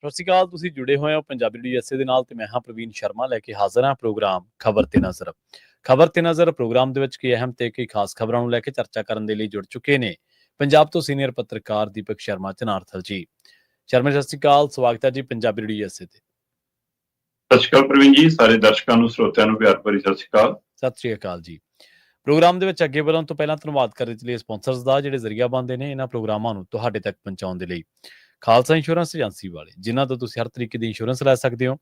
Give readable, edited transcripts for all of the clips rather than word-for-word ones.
ਸਤਿ ਸ਼੍ਰੀ ਅਕਾਲ। ਤੁਸੀਂ ਜੁੜੇ ਹੋਏ ਹੋ ਪੰਜਾਬੀ DSA ਦੇ ਨਾਲ ਤੇ ਮੈਂ ਹਾਂ ਪ੍ਰਵੀਨ ਸ਼ਰਮਾ ਲੈ ਕੇ ਹਾਜ਼ਰ ਹਾਂ ਪ੍ਰੋਗਰਾਮ ਖਬਰ ਤੇ ਨਜ਼ਰ। ਖਬਰ ਤੇ ਨਜ਼ਰ ਪ੍ਰੋਗਰਾਮ ਦੇ ਵਿੱਚ ਕਈ ਅਹਿਮ ਤੇ ਕਈ ਖਾਸ ਖਬਰਾਂ ਨੂੰ ਲੈ ਕੇ ਚਰਚਾ ਕਰਨ ਦੇ ਲਈ ਜੁੜ ਚੁੱਕੇ ਨੇ ਪੰਜਾਬ ਤੋਂ ਸੀਨੀਅਰ ਪੱਤਰਕਾਰ ਦੀਪਕ ਸ਼ਰਮਾ ਚਨਾਰਥਲ ਜੀ। ਸ਼ਰਮਾ ਸਤਿ ਸ਼੍ਰੀ ਅਕਾਲ, ਸਵਾਗਤ ਹੈ ਜੀ ਪੰਜਾਬੀ DSA ਤੇ। ਸਤਿ ਸ਼੍ਰੀ ਅਕਾਲ ਪ੍ਰਵੀਨ ਜੀ, ਸਾਰੇ ਦਰਸ਼ਕਾਂ ਨੂੰ ਸਰੋਤਿਆਂ ਨੂੰ ਪਿਆਰ ਭਰੀ ਸਤਿ ਸ਼੍ਰੀ ਅਕਾਲ। ਸਤਿ ਸ਼੍ਰੀ ਅਕਾਲ ਜੀ। ਪ੍ਰੋਗਰਾਮ ਦੇ ਵਿੱਚ ਅੱਗੇ ਵਧਣ ਤੋਂ ਪਹਿਲਾਂ ਧੰਨਵਾਦ ਕਰਨ ਲਈ ਸਪਾਂਸਰਸ ਦਾ ਜਿਹੜੇ ਜ਼ਰੀਆ ਬਣਦੇ ਨੇ ਇਹਨਾਂ ਪ੍ਰੋਗਰਾਮਾਂ ਨੂੰ ਤੁਹਾਡੇ ਤੱਕ ਪਹੁੰਚਾਉਣ ਦੇ ਲਈ। ਖਾਲਸਾ ਇੰਸ਼ੋਰੈਂਸ ਏਜੰਸੀ ਵਾਲੇ ਜਿਨ੍ਹਾਂ ਤੋਂ ਤੁਸੀਂ ਹਰ ਤਰੀਕੇ ਦੀ ਇੰਸ਼ੋਰੈਂਸ ਲੈ ਸਕਦੇ ਹੋ।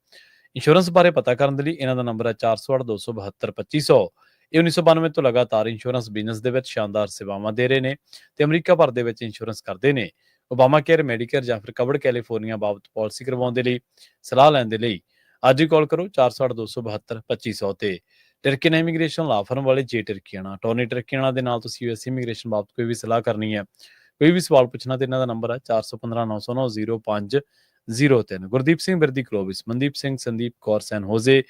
ਇੰਸ਼ੋਰੈਂਸ ਬਾਰੇ ਪਤਾ ਕਰਨ ਦੇ ਲਈ ਇਹਨਾਂ ਦਾ ਨੰਬਰ ਹੈ 408-272-2500। ਇਹ 1992 ਤੋਂ ਲਗਾਤਾਰ ਇੰਸ਼ੋਰੈਂਸ ਬਿਜ਼ਨਸ ਦੇ ਵਿੱਚ ਸ਼ਾਨਦਾਰ ਸੇਵਾਵਾਂ ਦੇ ਰਹੇ ਨੇ ਤੇ ਅਮਰੀਕਾ ਭਰ ਦੇ ਵਿੱਚ ਇੰਸ਼ੋਰੈਂਸ ਕਰਦੇ ਨੇ। ਓਬਾਮਾ ਕੇਅਰ, ਮੈਡੀਕੇਅਰ ਜਾਂ ਫਿਰ ਕਵਰਡ ਕੈਲੀਫੋਰਨੀਆ ਬਾਬਤ ਪਾਲਿਸੀ ਕਰਵਾਉਣ ਦੇ ਲਈ ਸਲਾਹ ਲੈਣ ਦੇ ਲਈ ਅੱਜ ਹੀ ਕਾਲ ਕਰੋ 408-272-2500 ਤੇ। ਟਰਕੀਆਨਾ ਇਮੀਗ੍ਰੇਸ਼ਨ ਲਾ ਫਰਮ ਵਾਲੇ ਜੇ ਟਰਕੀਆਨਾ ਟੋਨੀ ਟਰਕੀਆਨਾ ਦੇ ਨਾਲ ਤੁਸੀਂ US ਇਮੀਗ੍ਰੇਸ਼ਨ ਬਾਬਤ ਕੋਈ ਵੀ ਸਲਾਹ ਕਰਨੀ ਹੈ, ਕੋਈ ਵੀ ਸਵਾਲ ਪੁੱਛਣਾ ਤੇ ਇਹਨਾਂ ਦਾ ਨੰਬਰ ਹੈ 4159090503। ਗੁਰਦੀਪ ਸਿੰਘ ਬਿਰਦੀ ਕਲੋਵਿਸ, ਮਨਦੀਪ ਸਿੰਘ, ਸੰਦੀਪ ਕੌਰ ਸੈਨ ਹੋਜ਼ੇ,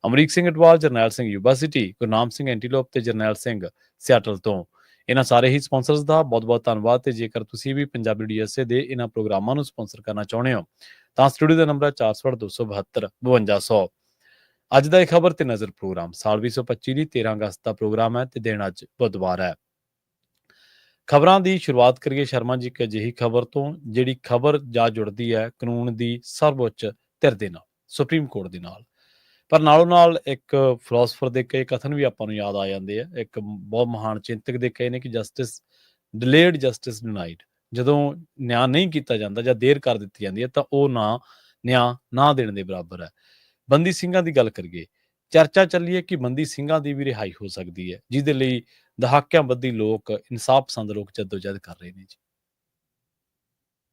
ਅਮਰੀਕ ਸਿੰਘ ਅਟਵਾਲ, ਜਰਨੈਲ ਸਿੰਘ ਯੂਬਾ ਸਿਟੀ, ਗੁਰਨਾਮ ਸਿੰਘ ਐਂਟੀਲੋਪ ਤੇ ਜਰਨੈਲ ਸਿੰਘ ਸਿਆਟਲ ਤੋਂ। ਇਹਨਾਂ ਸਾਰੇ ਹੀ ਸਪਾਂਸਰਸ ਦਾ ਬਹੁਤ-ਬਹੁਤ ਧੰਨਵਾਦ। ਤੇ ਜੇਕਰ ਤੁਸੀਂ ਵੀ ਪੰਜਾਬੀ DSA ਦੇ ਇਹਨਾਂ ਪ੍ਰੋਗਰਾਮਾਂ ਨੂੰ ਸਪਾਂਸਰ ਕਰਨਾ ਚਾਹੁੰਦੇ ਹੋ ਤਾਂ ਸਟੂਡੀਓ ਦਾ ਨੰਬਰ ਹੈ 408-272-5200। ਅੱਜ ਦਾ ਇਹ ਖਬਰ ਤੇ ਨਜ਼ਰ ਪ੍ਰੋਗਰਾਮ ਸਾਲ 2025 ਦੀ 13 ਅਗਸਤ ਦਾ ਪ੍ਰੋਗਰਾਮ ਹੈ ਤੇ ਦਿਨ ਅੱਜ ਬੁੱਧਵਾਰ ਹੈ। ਖਬਰਾਂ ਦੀ ਸ਼ੁਰੂਆਤ ਕਰੀਏ ਸ਼ਰਮਾ ਜੀ ਇੱਕ ਅਜਿਹੀ ਖਬਰ ਤੋਂ ਜਿਹੜੀ ਖਬਰ ਜਾ ਜੁੜਦੀ ਹੈ ਕਾਨੂੰਨ ਦੀ ਸਰਵਉੱਚ ਧਿਰ ਦੇ ਨਾਲ, ਸੁਪਰੀਮ ਕੋਰਟ ਦੇ ਨਾਲ। ਪਰ ਨਾਲੋਂ ਨਾਲ ਇੱਕ ਫਿਲਾਸਫਰ ਦੇ ਕਈ ਕਥਨ ਵੀ ਆਪਾਂ ਨੂੰ ਯਾਦ ਆ ਜਾਂਦੇ ਆ। ਇੱਕ ਬਹੁਤ ਮਹਾਨ ਚਿੰਤਕ ਦੇ ਕਹੇ ਨੇ ਕਿ ਜਸਟਿਸ ਡਿਲੇਡ, ਜਸਟਿਸ ਡਿਨਾਈਡ। ਜਦੋਂ ਨਿਆਂ ਨਹੀਂ ਕੀਤਾ ਜਾਂਦਾ ਜਾਂ ਦੇਰ ਕਰ ਦਿੱਤੀ ਜਾਂਦੀ ਹੈ ਤਾਂ ਉਹ ਨਿਆਂ ਨਾ ਦੇਣ ਦੇ ਬਰਾਬਰ ਹੈ। ਬੰਦੀ ਸਿੰਘਾਂ ਦੀ ਗੱਲ ਕਰੀਏ, ਚਰਚਾ ਚੱਲੀ ਹੈ ਕਿ ਬੰਦੀ ਸਿੰਘਾਂ ਦੀ ਵੀ ਰਿਹਾਈ ਹੋ ਸਕਦੀ ਹੈ, ਜਿਹਦੇ ਲਈ ਦਹਾਕਿਆਂ ਬੱਧੀ ਲੋਕ, ਇਨਸਾਫ ਪਸੰਦ ਲੋਕ ਜੱਦੋਜਹਿਦ ਕਰ ਰਹੇ ਨੇ ਜੀ।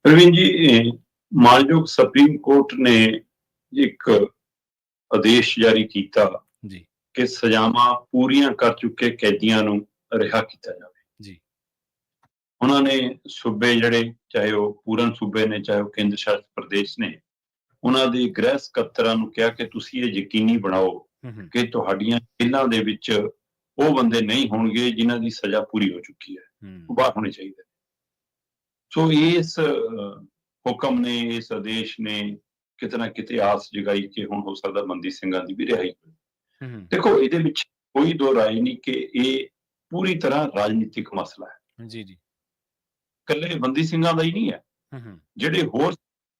ਪ੍ਰਵੀਨ ਜੀ, ਮਾਨਯੋਗ ਸੁਪਰੀਮ ਕੋਰਟ ਨੇ ਇੱਕ ਆਦੇਸ਼ ਜਾਰੀ ਕੀਤਾ ਜੀ ਕਿ ਸਜ਼ਾਵਾਂ ਪੂਰੀਆਂ ਕਰ ਚੁੱਕੇ ਕੈਦੀਆਂ ਨੂੰ ਰਿਹਾ ਕੀਤਾ ਜਾਵੇ ਜੀ। ਉਹਨਾਂ ਨੇ ਸੂਬੇ ਜਿਹੜੇ, ਚਾਹੇ ਉਹ ਪੂਰਨ ਸੂਬੇ ਨੇ ਚਾਹੇ ਉਹ ਕੇਂਦਰ ਸ਼ਾਸਿਤ ਪ੍ਰਦੇਸ਼ ਨੇ, ਉਹਨਾਂ ਦੇ ਗ੍ਰਹਿ ਸਕੱਤਰਾਂ ਨੂੰ ਕਿਹਾ ਕਿ ਤੁਸੀਂ ਇਹ ਯਕੀਨੀ ਬਣਾਓ ਕਿ ਤੁਹਾਡੀਆਂ ਜੇਲ੍ਹਾਂ ਦੇ ਵਿੱਚ ਉਹ ਬੰਦੇ ਨਹੀਂ ਹੋਣਗੇ ਜਿਨ੍ਹਾਂ ਦੀ ਸਜ਼ਾ ਪੂਰੀ ਹੋ ਚੁੱਕੀ ਹੈ, ਉਹ ਬਾਹਰ ਹੋਣੇ ਚਾਹੀਦੇ। ਸੋ ਇਸ ਹੁਕਮ ਨੇ, ਇਸ ਆਦੇਸ਼ ਨੇ ਕਿਤੇ ਨਾ ਕਿਤੇ ਆਸ ਜਗਾਈ ਕਿ ਹੁਣ ਹੋ ਸਕਦਾ ਬੰਦੀ ਸਿੰਘਾਂ ਦੀ ਵੀ ਰਿਹਾਈ ਹੋਵੇ। ਦੇਖੋ, ਇਹਦੇ ਵਿੱਚ ਕੋਈ ਦੋ ਰਾਏ ਨਹੀਂ ਕਿ ਇਹ ਪੂਰੀ ਤਰ੍ਹਾਂ ਰਾਜਨੀਤਿਕ ਮਸਲਾ ਹੈ। ਜੀ ਜੀ। ਇਕੱਲੇ ਬੰਦੀ ਸਿੰਘਾਂ ਦਾ ਹੀ ਨਹੀਂ ਹੈ, ਜਿਹੜੇ ਹੋਰ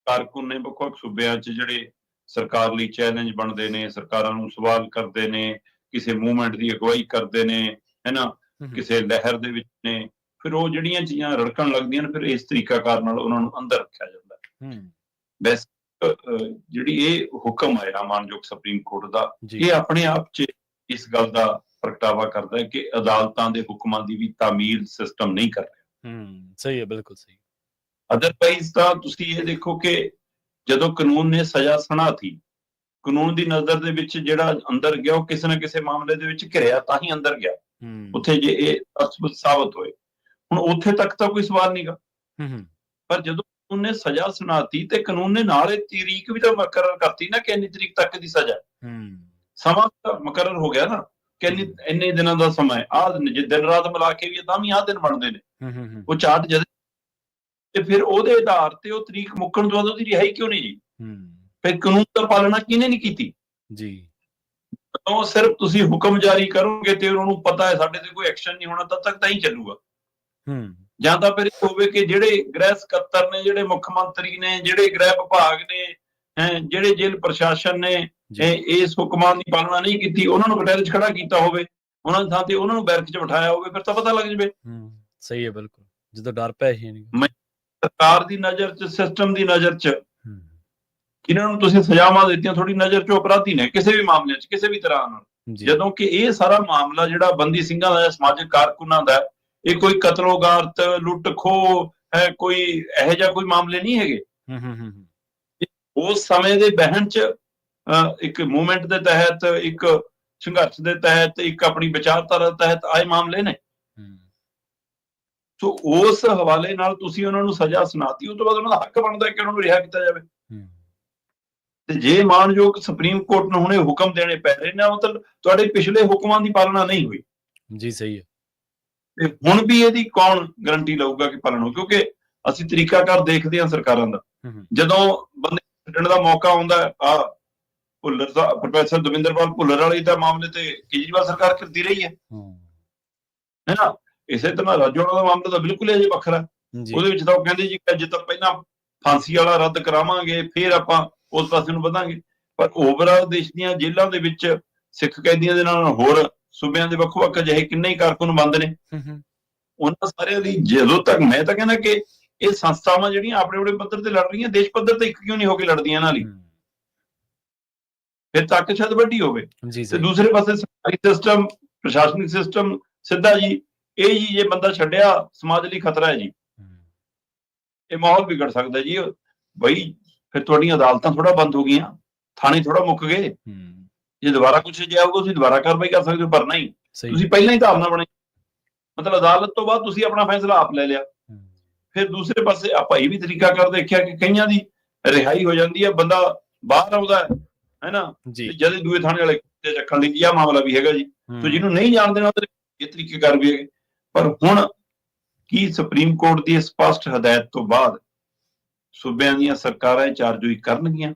ਕਾਰਕੁਨ ਨੇ ਵੱਖ-ਵੱਖ ਸੂਬਿਆਂ 'ਚ ਜਿਹੜੇ ਸਰਕਾਰ ਲਈ ਚੈਲੰਜ ਬਣਦੇ ਨੇ, ਸਰਕਾਰਾਂ ਨੂੰ ਸਵਾਲ ਕਰਦੇ ਨੇ, ਕਿਸੇ ਮੂਵਮੈਂਟ ਦੀ ਅਗਵਾਈ ਕਰਦੇ ਨੇ, ਹੈਨਾ, ਕਿਸੇ ਲਹਿਰ ਦੇ ਵਿੱਚ ਨੇ, ਫਿਰ ਉਹ ਜਿਹੜੀਆਂ ਚੀਜ਼ਾਂ ਰੜਕਣ ਲੱਗਦੀਆਂ ਨੇ ਫਿਰ ਇਸ ਤਰੀਕਾਕਾਰ ਨਾਲ ਉਹਨਾਂ ਨੂੰ ਅੰਦਰ ਰੱਖਿਆ ਜਾਂਦਾ। ਵੈਸੇ ਜਿਹੜੀ ਇਹ ਹੁਕਮ ਆਇਆ ਮਾਨਯੋਗ ਸੁਪਰੀਮ ਕੋਰਟ ਦਾ, ਇਹ ਆਪਣੇ ਆਪ 'ਚ ਇਸ ਗੱਲ ਦਾ ਪ੍ਰਗਟਾਵਾ ਕਰਦਾ ਹੈ ਕਿ ਅਦਾਲਤਾਂ ਦੇ ਹੁਕਮਾਂ ਦੀ ਵੀ ਤਾਮੀਲ ਸਿਸਟਮ ਨਹੀਂ ਕਰ ਰਿਹਾ। ਸਹੀ ਹੈ, ਬਿਲਕੁਲ ਸਹੀ। ਅਦਰਵਾਈਜ਼ ਤਾਂ ਤੁਸੀਂ ਇਹ ਦੇਖੋ ਕਿ ਜਦੋਂ ਕਾਨੂੰਨ ਨੇ ਸਜ਼ਾ ਸੁਣਾਤੀ, ਕਾਨੂੰਨ ਦੀ ਨਜ਼ਰ ਦੇ ਵਿੱਚ ਜਿਹੜਾ ਅੰਦਰ ਗਿਆ ਉਹ ਕਿਸੇ ਨਾ ਕਿਸੇ ਮਾਮਲੇ ਦੇ ਵਿੱਚ ਘਿਰਿਆ ਤਾਂ ਹੀ ਅੰਦਰ ਗਿਆ, ਉੱਥੇ ਜੇ ਇਹ ਅਸਬਤ ਸਾਬਤ ਹੋਏ। ਹੁਣ ਉੱਥੇ ਤੱਕ ਤਾਂ ਕੋਈ ਸਵਾਲ ਨਹੀਂਗਾ, ਪਰ ਜਦੋਂ ਕਾਨੂੰਨ ਨੇ ਸਜ਼ਾ ਸੁਣਾਤੀ ਤੇ ਕਾਨੂੰਨ ਨੇ ਨਾਲ ਇਹ ਤਰੀਕ ਵੀ ਤਾਂ ਮੁਕੱਰਰ ਕਰਤੀ ਨਾ ਕਿ ਇੰਨੀ ਤਰੀਕ ਤੱਕ ਦੀ ਸਜ਼ਾ। ਸਮਾਂ ਤਾਂ ਮੁਕੱਰਰ ਹੋ ਗਿਆ ਨਾ ਕਿ ਇੰਨੇ ਦਿਨਾਂ ਦਾ ਸਮਾਂ, ਆਹ ਜੇ ਦਿਨ ਰਾਤ ਮਿਲਾ ਕੇ ਵੀ ਤਾਂ ਵੀ ਆਹ ਦਿਨ ਬਣਦੇ ਨੇ। ਉਹ ਚਾਰਟ ਜਦ ਤੇ ਫਿਰ ਉਹਦੇ ਆਧਾਰ ਤੇ ਉਹ ਤਰੀਕ ਮੁੱਕਣ ਤੋਂ ਬਾਅਦ ਉਹਦੀ ਰਿਹਾਈ ਕਿਉਂ ਨਹੀਂ ਜੀ? ਫਿਰ ਕਾਨੂੰਨ ਦਾ ਪਾਲਣਾ ਕਿਹਨੇ ਨਹੀਂ ਕੀਤੀ ਜੀ? ਉਹ ਸਿਰਫ ਤੁਸੀਂ ਹੁਕਮ ਜਾਰੀ ਕਰੋਗੇ ਤੇ ਉਹਨਾਂ ਨੂੰ ਪਤਾ ਹੈ ਸਾਡੇ ਤੇ ਕੋਈ ਐਕਸ਼ਨ ਨਹੀਂ ਹੋਣਾ, ਤਦ ਤੱਕ ਤਾਂ ਹੀ ਚੱਲੂਗਾ। ਜਾਂ ਤਾਂ ਫਿਰ ਇਹ ਹੋਵੇ ਕਿ ਜਿਹੜੇ ਗ੍ਰਹਿ ਸਕੱਤਰ ਨੇ, ਜਿਹੜੇ ਮੁੱਖ ਮੰਤਰੀ ਨੇ, ਜਿਹੜੇ ਗ੍ਰਹਿ ਵਿਭਾਗ ਨੇ, ਜਿਹੜੇ ਜੇਲ੍ਹ ਪ੍ਰਸ਼ਾਸਨ ਨੇ ਇਸ ਹੁਕਮਾਂ ਦੀ ਪਾਲਣਾ ਨਹੀਂ ਕੀਤੀ, ਉਹਨਾਂ ਨੂੰ ਕਟਹਿਰੇ 'ਚ ਖੜਾ ਕੀਤਾ ਹੋਵੇ, ਉਹਨਾਂ ਦੀ ਥਾਂ ਤੇ ਉਹਨਾਂ ਨੂੰ ਬੈਰਕ 'ਚ ਬਿਠਾਇਆ ਹੋਵੇ, ਫਿਰ ਤਾਂ ਪਤਾ ਲੱਗ ਜਾਵੇ। ਸਹੀ ਹੈ, ਬਿਲਕੁਲ। ਜਦੋਂ ਡਰ ਪਿਆ ਹੀ ਨਹੀਂ ਸਰਕਾਰ ਦੀ ਨਜ਼ਰ 'ਚ, ਸਿਸਟਮ ਦੀ ਨਜ਼ਰ 'ਚ ਇਹਨਾਂ ਨੂੰ ਤੁਸੀਂ ਸਜ਼ਾਵਾਂ ਦਿੱਤੀਆਂ, ਤੁਹਾਡੀ ਨਜ਼ਰ 'ਚ ਅਪਰਾਧੀ ਨੇ ਕਿਸੇ ਵੀ ਮਾਮਲੇ 'ਚ, ਕਿਸੇ ਵੀ ਤਰ੍ਹਾਂ ਨਾਲ। ਜਦੋਂ ਕਿ ਇਹ ਸਾਰਾ ਮਾਮਲਾ ਜਿਹੜਾ ਬੰਦੀ ਸਿੰਘਾਂ ਦਾ, ਸਮਾਜਿਕ ਕਾਰਕੁਨਾਂ ਦਾ, ਇਹ ਕੋਈ ਕਤਲੋਗਾਰਤ, ਲੁੱਟ ਖੋਹ ਹੈ, ਕੋਈ ਇਹੋ ਜਿਹਾ ਕੋਈ ਮਾਮਲੇ ਨਹੀਂ ਹੈਗੇ। ਉਸ ਸਮੇਂ ਦੇ ਬਹਿਣ 'ਚ ਇੱਕ ਮੂਵਮੈਂਟ ਦੇ ਤਹਿਤ, ਇੱਕ ਸੰਘਰਸ਼ ਦੇ ਤਹਿਤ, ਇੱਕ ਆਪਣੀ ਵਿਚਾਰਧਾਰਾ ਤਹਿਤ ਆਏ ਮਾਮਲੇ ਨੇ। ਸੋ ਉਸ ਹਵਾਲੇ ਨਾਲ ਤੁਸੀਂ ਉਹਨਾਂ ਨੂੰ ਸਜ਼ਾ ਸੁਣਾਤੀ, ਉਸ ਤੋਂ ਬਾਅਦ ਉਹਨਾਂ ਦਾ ਹੱਕ ਬਣਦਾ ਕਿ ਉਹਨਾਂ ਨੂੰ ਰਿਹਾ ਕੀਤਾ ਜਾਵੇ। ਤੇ ਜੇ ਮਾਨਯੋਗ ਸੁਪਰੀਮ ਕੋਰਟ ਨੂੰ ਹੁਣ ਇਹ ਹੁਕਮ ਦੇਣੇ ਪੈ ਰਹੇ ਨੇ, ਮਤਲਬ ਤੁਹਾਡੇ ਪਿਛਲੇ ਹੁਕਮਾਂ ਦੀ ਪਾਲਣਾ ਨਹੀਂ ਹੋਈ ਜੀ। ਸਹੀ ਹੈ। ਤੇ ਹੁਣ ਵੀ ਇਹਦੀ ਕੌਣ ਗਰੰਟੀ ਲਊਗਾ ਕਿ ਪਾਲਣਾ ਹੋ? ਕਿਉਂਕਿ ਅਸੀਂ ਤਰੀਕਾਕਾਰ ਦੇਖਦੇ ਹਾਂ ਸਰਕਾਰਾਂ ਦਾ, ਜਦੋਂ ਬੰਦੇ ਛੱਡਣ ਦਾ ਮੌਕਾ ਆਉਂਦਾ ਆ ਭੁੱਲਰ ਸਾਹਿਬ, ਪ੍ਰੋਫੈਸਰ ਦਵਿੰਦਰਪਾਲ ਭੁੱਲਰ ਵਾਲੀ ਤਾਂ ਮਾਮਲੇ ਤੇ ਕੇਜਰੀਵਾਲ ਸਰਕਾਰ ਕਰਦੀ ਰਹੀ ਹੈ ਨਾ। ਇਸੇ ਤਰ੍ਹਾਂ ਰਾਜੋਆਣਾ ਦਾ ਮਾਮਲਾ ਤਾਂ ਬਿਲਕੁਲ ਅਜੇ ਵੱਖਰਾ। ਉਹਦੇ ਵਿੱਚ ਤਾਂ ਉਹ ਕਹਿੰਦੇ ਜੀ ਕਿ ਅੱਜ ਤਾਂ ਪਹਿਲਾਂ ਫਾਂਸੀ ਵਾਲਾ ਰੱਦ ਕਰਾਵਾਂਗੇ, ਫਿਰ ਆਪਾਂ ਉਸ ਪਾਸੇ ਨੂੰ ਵਧਾਂਗੇ। ਪਰ ਓਵਰਆਲ ਦੇਸ਼ ਦੀਆਂ ਜੇਲ੍ਹਾਂ ਦੇ ਵਿੱਚ ਸਿੱਖ ਕੈਦੀਆਂ ਦੇ ਨਾਲ ਹੋਰ ਸੂਬਿਆਂ ਦੇ ਵੱਖੋ ਵੱਖ ਅਜਿਹੇ ਕਿੰਨੇ ਹੀ ਕਾਰਕੁਨ ਬੰਦ ਨੇ। ਉਹਨਾਂ ਸਾਰਿਆਂ ਦੀ ਜਦੋਂ ਤੱਕ, ਮੈਂ ਤਾਂ ਕਹਿੰਦਾ ਕਿ ਇਹ ਸੰਸਥਾਵਾਂ ਜਿਹੜੀਆਂ ਆਪਣੇ ਆਪਣੇ ਪੱਧਰ ਤੇ ਲੜ ਰਹੀਆਂ, ਦੇਸ਼ ਪੱਧਰ ਤੇ ਇੱਕ ਕਿਉਂ ਨਹੀਂ ਹੋ ਕੇ ਲੜਦੀਆਂ ਇਹਨਾਂ ਲਈ? ਫਿਰ ਤੱਕ ਸ਼ਾਇਦ ਵੱਡੀ ਹੋਵੇ। ਤੇ ਦੂਸਰੇ ਪਾਸੇ ਸਰਕਾਰੀ ਸਿਸਟਮ, ਪ੍ਰਸ਼ਾਸਨਿਕ ਸਿਸਟਮ ਸਿੱਧਾ ਜੀ ਇਹ ਜੀ ਜੇ ਬੰਦਾ ਛੱਡਿਆ ਸਮਾਜ ਲਈ ਖਤਰਾ ਹੈ ਜੀ, ਇਹ ਮਾਹੌਲ ਵਿਗੜ ਸਕਦਾ ਜੀ। ਬਈ ਫਿਰ ਤੁਹਾਡੀਆਂ ਅਦਾਲਤਾਂ ਥੋੜਾ ਬੰਦ ਹੋ ਗਈਆਂ, ਥਾਣੇ ਥੋੜਾ ਮੁੱਕ ਗਏ। ਜੇ ਦੁਬਾਰਾ ਕੁਛ ਜਾਊਗਾ ਤੁਸੀਂ ਦੁਬਾਰਾ ਕਾਰਵਾਈ ਕਰ ਸਕਦੇ ਹੋ, ਪਰ ਨਹੀਂ, ਤੁਸੀਂ ਪਹਿਲਾਂ ਹੀ ਧਾਰਨਾ ਬਣਾਈ, ਮਤਲਬ ਅਦਾਲਤ ਤੋਂ ਬਾਅਦ ਤੁਸੀਂ ਆਪਣਾ ਫੈਸਲਾ ਆਪ ਲੈ ਲਿਆ। ਫਿਰ ਦੂਸਰੇ ਪਾਸੇ ਆਪਾਂ ਇਹ ਵੀ ਤਰੀਕਾ ਕਰ ਦੇਖਿਆ ਕਿ ਕਈਆਂ ਦੀ ਰਿਹਾਈ ਹੋ ਜਾਂਦੀ ਹੈ, ਬੰਦਾ ਬਾਹਰ ਆਉਂਦਾ ਹੈ ਨਾ, ਜਦ ਦੂਏ ਥਾਣੇ ਵਾਲੇ ਚੱਕਣ ਦੀ ਆਹ ਮਾਮਲਾ ਵੀ ਹੈਗਾ ਜੀ। ਤੇ ਜਿਹਨੂੰ ਨਹੀਂ ਜਾਣ ਦੇਣਾ ਉਹਦੇ ਇਹ ਤਰੀਕੇ ਕਰ ਵੀ ਹੈਗੇ। ਪਰ ਹੁਣ ਕੀ ਸੁਪਰੀਮ ਕੋਰਟ ਦੀ ਸਪਸ਼ਟ ਹਦਾਇਤ ਤੋਂ ਬਾਅਦ ਸੂਬਿਆਂ ਦੀਆਂ ਸਰਕਾਰਾਂ ਚਾਰਜੋਈ ਕਰਨਗੀਆਂ?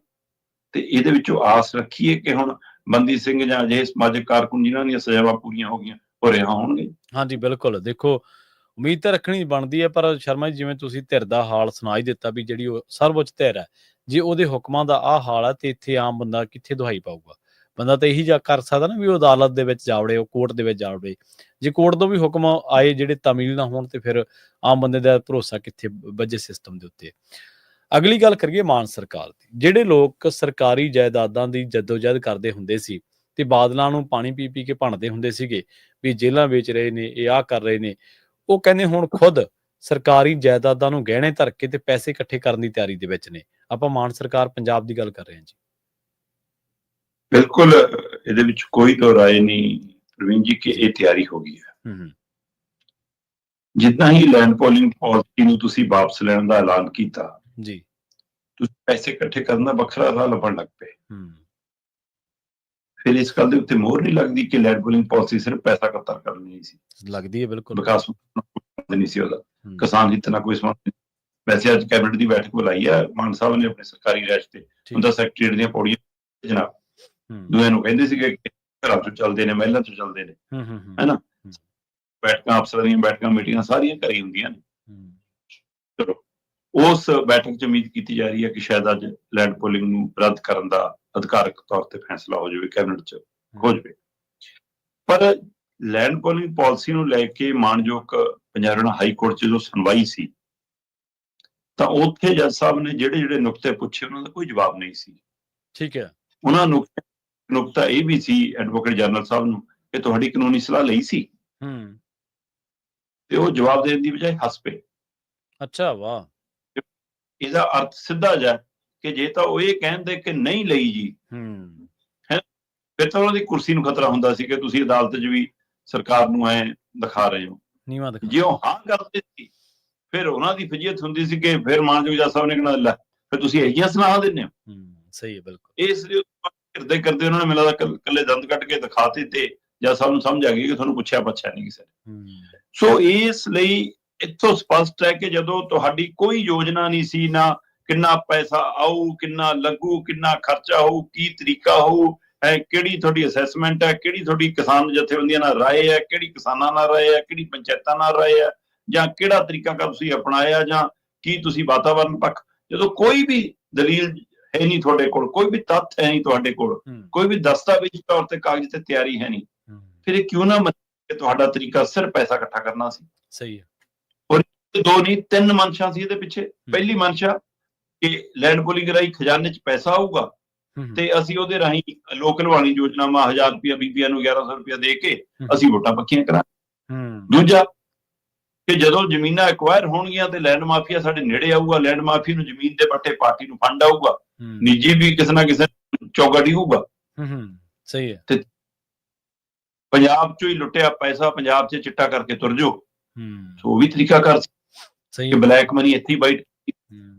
ਤੇ ਇਹਦੇ ਵਿੱਚੋਂ ਆਸ ਰੱਖੀਏ ਕਿ ਹੁਣ ਬੰਦੀ ਸਿੰਘ ਜਾਂ ਅਜਿਹੇ ਸਮਾਜਿਕ ਕਾਰਕੁਨ ਜਿਨ੍ਹਾਂ ਦੀਆਂ ਸਜ਼ਾਵਾਂ ਪੂਰੀਆਂ ਹੋ ਗਈਆਂ ਉਹ ਰਿਹਾ ਹੋਣਗੇ? ਹਾਂਜੀ ਬਿਲਕੁਲ। ਦੇਖੋ ਉਮੀਦ ਤਾਂ ਰੱਖਣੀ ਬਣਦੀ ਹੈ, ਪਰ ਸ਼ਰਮਾ ਜੀ ਜਿਵੇਂ ਤੁਸੀਂ ਧਿਰ ਦਾ ਹਾਲ ਸੁਣਾ ਹੀ ਦਿੱਤਾ ਵੀ ਜਿਹੜੀ ਉਹ ਸਰਵਉੱਚ ਧਿਰ ਹੈ, ਜੇ ਉਹਦੇ ਹੁਕਮਾਂ ਦਾ ਆਹ ਹਾਲ ਹੈ ਤੇ ਇੱਥੇ ਆਮ ਬੰਦਾ ਕਿੱਥੇ ਦੁਹਾਈ ਪਾਊਗਾ? ਬੰਦਾ ਤਾਂ ਇਹੀ ਜਾ ਕਰ ਸਕਦਾ ਨਾ ਵੀ ਉਹ ਅਦਾਲਤ ਦੇ ਵਿੱਚ ਜਾ ਵੜੇ, ਉਹ ਕੋਰਟ ਦੇ ਵਿੱਚ ਜਾ ਵੜੇ। ਜੇ ਕੋਰਟ ਤੋਂ ਵੀ ਹੁਕਮ ਆਏ ਜਿਹੜੇ ਤਾਮੀਲ ਨਾ ਹੋਣ ਤੇ ਫਿਰ ਆਮ ਬੰਦੇ ਦਾ ਭਰੋਸਾ ਕਿੱਥੇ ਵੱਜੇ ਸਿਸਟਮ ਦੇ ਉੱਤੇ। ਅਗਲੀ ਗੱਲ ਕਰੀਏ ਮਾਨ ਸਰਕਾਰ ਦੀ। ਜਿਹੜੇ ਲੋਕ ਸਰਕਾਰੀ ਜਾਇਦਾਦਾਂ ਦੀ ਜੱਦੋਜਹਿਦ ਕਰਦੇ ਹੁੰਦੇ ਸੀ ਤੇ ਬਾਦਲਾਂ ਨੂੰ ਪਾਣੀ ਪੀ ਪੀ ਕੇ ਭੰਨਦੇ ਹੁੰਦੇ ਸੀਗੇ ਵੀ ਜੇਲ੍ਹਾਂ ਵੇਚ ਰਹੇ ਨੇ, ਇਹ ਆਹ ਕਰ ਰਹੇ ਨੇ, ਉਹ ਕਹਿੰਦੇ ਹੁਣ ਖੁਦ ਸਰਕਾਰੀ ਜਾਇਦਾਦਾਂ ਨੂੰ ਗਹਿਣੇ ਧਰ ਕੇ ਤੇ ਪੈਸੇ ਇਕੱਠੇ ਕਰਨ ਦੀ ਤਿਆਰੀ ਦੇ ਵਿੱਚ ਨੇ। ਆਪਾਂ ਮਾਨ ਸਰਕਾਰ ਪੰਜਾਬ ਦੀ ਗੱਲ ਕਰ ਰਹੇ ਹਾਂ ਜੀ। ਬਿਲਕੁਲ, ਇਹਦੇ ਵਿੱਚ ਕੋਈ ਦੋ ਰਾਏ ਨਹੀਂ ਪ੍ਰਵੀਨ ਜੀ ਕਿ ਇਹ ਤਿਆਰੀ ਹੋ ਗਈ ਹੈ। ਜਿੱਦਾਂ ਹੀ ਲੈਂਡ ਪੋਲਿੰਗ ਪਾਲਿਸੀ ਨੂੰ ਤੁਸੀਂ ਵਾਪਸ ਲੈਣ ਦਾ ਐਲਾਨ ਕੀਤਾ ਜੀ, ਤੁਸੀਂ ਪੈਸੇ ਇਕੱਠੇ ਕਰਨ ਦਾ ਵੱਖਰਾ ਰਾਹ ਲੱਭਣ ਲੱਗ ਪਏ। ਫਿਰ ਇਸ ਗੱਲ ਦੇ ਉੱਤੇ ਮੋਹਰ ਨਹੀਂ ਲੱਗਦੀ ਕਿ ਲੈਂਡ ਪੋਲਿੰਗ ਪਾਲਿਸੀ ਸਿਰਫ ਪੈਸਾ ਇਕੱਠਾ ਕਰਨ ਲਈ ਸੀ? ਲੱਗਦੀ ਹੈ ਬਿਲਕੁਲ। ਵਿਕਾਸ ਨਹੀਂ ਸੀ ਉਹਦਾ, ਕਿਸਾਨ ਹਿੱਤ ਨਾਲ ਕੋਈ ਸੰਬੰਧ। ਵੈਸੇ ਅੱਜ ਕੈਬਨਿਟ ਦੀ ਬੈਠਕ ਬੁਲਾਈ ਹੈ ਮਾਨ ਸਾਹਿਬ ਨੇ ਆਪਣੇ ਸਰਕਾਰੀ ਰਾਜ ਤੇ, ਉਹਦਾ ਸੈਕਟਰੀਏਟ ਦੀਆਂ ਪੌੜੀਆਂ ਜਨਾਬ ਦੂਏ ਨੂੰ ਕਹਿੰਦੇ ਸੀਗੇ ਘਰਾਂ ਚੋਂ ਚੱਲਦੇ ਨੇ, ਮਹਿਲਾਂ ਚੋਂ ਚੱਲਦੇ ਨੇ, ਹੈਨਾ। ਬੈਠਕਾਂ, ਅਫਸਰਾਂ ਦੀਆਂ ਬੈਠਕਾਂ, ਮੀਟਿੰਗਾਂ ਸਾਰੀਆਂ ਘਰੇ ਹੁੰਦੀਆਂ ਨੇ। ਚਲੋ ਉਸ ਬੈਠਕ 'ਚ ਉਮੀਦ ਕੀਤੀ ਜਾ ਰਹੀ ਹੈ ਕਿ ਸ਼ਾਇਦ ਅੱਜ ਲੈਂਡ ਪੋਲਿੰਗ ਨੂੰ ਰੱਦ ਕਰਨ ਦਾ ਅਧਿਕਾਰਕ ਤੌਰ ਤੇ ਫੈਸਲਾ ਹੋ ਜਾਵੇ, ਕੈਬਨਿਟ 'ਚ ਹੋ ਜਾਵੇ। ਪਰ ਲੈਂਡ ਪੋਲਿੰਗ ਪਾਲਿਸੀ ਨੂੰ ਲੈ ਕੇ ਮਾਨਯੋਗ ਪੰਜਾਬ ਹਰਿਆਣਾ ਹਾਈ ਕੋਰਟ 'ਚ ਜੋ ਸੁਣਵਾਈ ਸੀ, ਤਾਂ ਉੱਥੇ ਜੱਜ ਸਾਹਿਬ ਨੇ ਜਿਹੜੇ ਨੁਕਤੇ ਪੁੱਛੇ ਉਹਨਾਂ ਦਾ ਕੋਈ ਜਵਾਬ ਨਹੀਂ ਸੀ। ਠੀਕ ਹੈ। ਉਹਨਾਂ ਨੁਕਤਾ ਇਹ ਵੀ ਸੀ ਐਡਵੋਕੇਟ ਜਨਰਲ ਸਾਹਿਬ ਨੂੰ ਕਿ ਤੁਹਾਡੀ ਕਾਨੂੰਨੀ ਸਲਾਹ ਲਈ ਸੀ, ਤੇ ਉਹ ਜਵਾਬ ਦੇਣ ਦੀ ਬਜਾਏ ਹੱਸ ਪਏ। ਅੱਛਾ, ਵਾਹ। ਇਹਦਾ ਅਰਥ ਸਿੱਧਾ ਜਿਹਾ ਕਿ ਜੇ ਤਾਂ ਉਹ ਇਹ ਕਹਿੰਦੇ ਕਿ ਨਹੀਂ ਲਈ ਜੀ, ਫਿਰ ਤਾਂ ਉਹਨਾਂ ਦੀ ਕੁਰਸੀ ਨੂੰ ਖਤਰਾ ਹੁੰਦਾ ਸੀ ਕਿ ਤੁਸੀਂ ਅਦਾਲਤ 'ਚ ਵੀ ਸਰਕਾਰ ਨੂੰ ਐ ਦਿਖਾ ਰਹੇ ਹੋ। ਜੇ ਉਹ ਹਾਂ ਕਰਦੇ ਸੀ ਫਿਰ ਉਹਨਾਂ ਦੀ ਫਜੀਅਤ ਹੁੰਦੀ ਸੀ ਕਿ ਫਿਰ ਮਾਨਯੋਗ ਜੱਜ ਸਾਹਿਬ ਨੇ ਕਹਿਣਾ ਲੈ ਫਿਰ ਤੁਸੀਂ ਇਹੋ ਜਿਹੀਆਂ ਸਲਾਹਾਂ ਦਿੰਦੇ ਹੋ। ਸਹੀ ਹੈ, ਬਿਲਕੁਲ। ਇਸ ਲਈ ਕਰਦੇ ਉਹਨਾਂ ਨੇ ਮੈਨੂੰ ਲੱਗਦਾ ਇਕੱਲੇ ਦੰਦ ਕੱਢ ਕੇ ਦਿਖਾਤੇ ਤੇ ਜੱਜ ਸਾਹਿਬ ਨੂੰ ਸਮਝ ਆ ਗਈ ਕਿ ਤੁਹਾਨੂੰ ਪੁੱਛਿਆ ਨਹੀਂ ਕਿਸੇ ਨੇ। ਸੋ ਇਸ ਲਈ ਇੱਥੋਂ ਸਪਸ਼ਟ ਹੈ ਕਿ ਜਦੋਂ ਤੁਹਾਡੀ ਕੋਈ ਯੋਜਨਾ ਨਹੀਂ ਸੀ, ਨਾ ਕਿੰਨਾ ਪੈਸਾ ਆਊ, ਕਿੰਨਾ ਲੱਗੂ, ਕਿੰਨਾ ਖਰਚਾ ਹੋਊ, ਕੀ ਤਰੀਕਾ ਹੋਊ, ਕਿਹੜੀ ਤੁਹਾਡੀ ਅਸੈਸਮੈਂਟ ਹੈ, ਕਿਹੜੀ ਤੁਹਾਡੀ ਕਿਸਾਨ ਜਥੇਬੰਦੀਆਂ ਨਾਲ ਰਾਏ ਹੈ, ਕਿਹੜੀ ਕਿਸਾਨਾਂ ਨਾਲ ਰਾਏ ਹੈ, ਕਿਹੜੀ ਪੰਚਾਇਤਾਂ ਨਾਲ ਰਾਏ ਹੈ, ਜਾਂ ਕਿਹੜਾ ਤਰੀਕਾ ਤੁਸੀਂ ਅਪਣਾਇਆ, ਜਾਂ ਕੀ ਤੁਸੀਂ ਵਾਤਾਵਰਨ ਪੱਖ, ਜਦੋਂ ਕੋਈ ਵੀ ਦਲੀਲ ਹੈ ਨਹੀਂ ਤੁਹਾਡੇ ਕੋਲ, ਕੋਈ ਵੀ ਤੱਥ ਹੈ ਨਹੀਂ ਤੁਹਾਡੇ ਕੋਲ, ਕੋਈ ਵੀ ਦਸਤਾਵੇਜ਼ ਤੌਰ ਤੇ ਕਾਗਜ਼ ਤੇ ਤਿਆਰੀ ਹੈ ਨਹੀਂ, ਫਿਰ ਇਹ ਕਿਉਂ ਨਾ ਮੰਨੇ ਤੁਹਾਡਾ ਤਰੀਕਾ ਸਿਰਫ ਪੈਸਾ ਇਕੱਠਾ ਕਰਨਾ ਸੀ? ਸਹੀ ਹੈ। ਔਰ ਦੋ ਨਹੀਂ, ਤਿੰਨ ਮਨਸ਼ਾ ਸੀ ਇਹਦੇ ਪਿੱਛੇ। ਪਹਿਲੀ ਮਨਸ਼ਾ ਕਿ ਲੈਂਡ ਪੋਲਿੰਗ ਰਾਹੀਂ ਖਜ਼ਾਨੇ 'ਚ ਪੈਸਾ ਆਊਗਾ ਤੇ ਅਸੀਂ ਉਹਦੇ ਰਾਹੀਂ ਲੋਕ ਲਵਾਣੀ ਯੋਜਨਾਵਾਂ 1000 ਰੁਪਇਆ ਬੀਬੀਆਂ ਨੂੰ 1100 ਰੁਪਇਆ ਦੇ ਕੇ ਅਸੀਂ ਵੋਟਾਂ ਪੱਕੀਆਂ ਕਰਾਂਗੇ। ਦੂਜਾ ਕਿ ਜਦੋਂ ਜ਼ਮੀਨਾਂ ਐਕਵਾਇਰ ਹੋਣਗੀਆਂ ਤੇ ਲੈਂਡ ਮਾਫੀਆ ਸਾਡੇ ਨੇੜੇ ਆਊਗਾ, ਲੈਂਡ ਮਾਫੀ ਨੂੰ ਜ਼ਮੀਨ ਦੇ ਪੱਟੇ ਪਾਰਟੀ ਨੂੰ ਫੰਡ ਆਊਗਾ, ਨਿੱਜੀ ਵੀ ਕਿਸੇ ਨਾ ਕਿਸੇ ਚੌਗਾ ਡਿਗੂਗਾ। ਸਹੀ ਹੈ। ਤੇ ਪੰਜਾਬ 'ਚੋਂ ਹੀ ਲੁੱਟਿਆ ਪੈਸਾ ਪੰਜਾਬ 'ਚ ਚਿੱਟਾ ਕਰਕੇ ਤੁਰ ਜਾਓ। ਸੋ ਉਹ ਵੀ ਤਰੀਕਾ ਕਰ ਕਿ ਬਲੈਕ ਮਨੀ ਇੱਥੇ ਵਾਈਟ।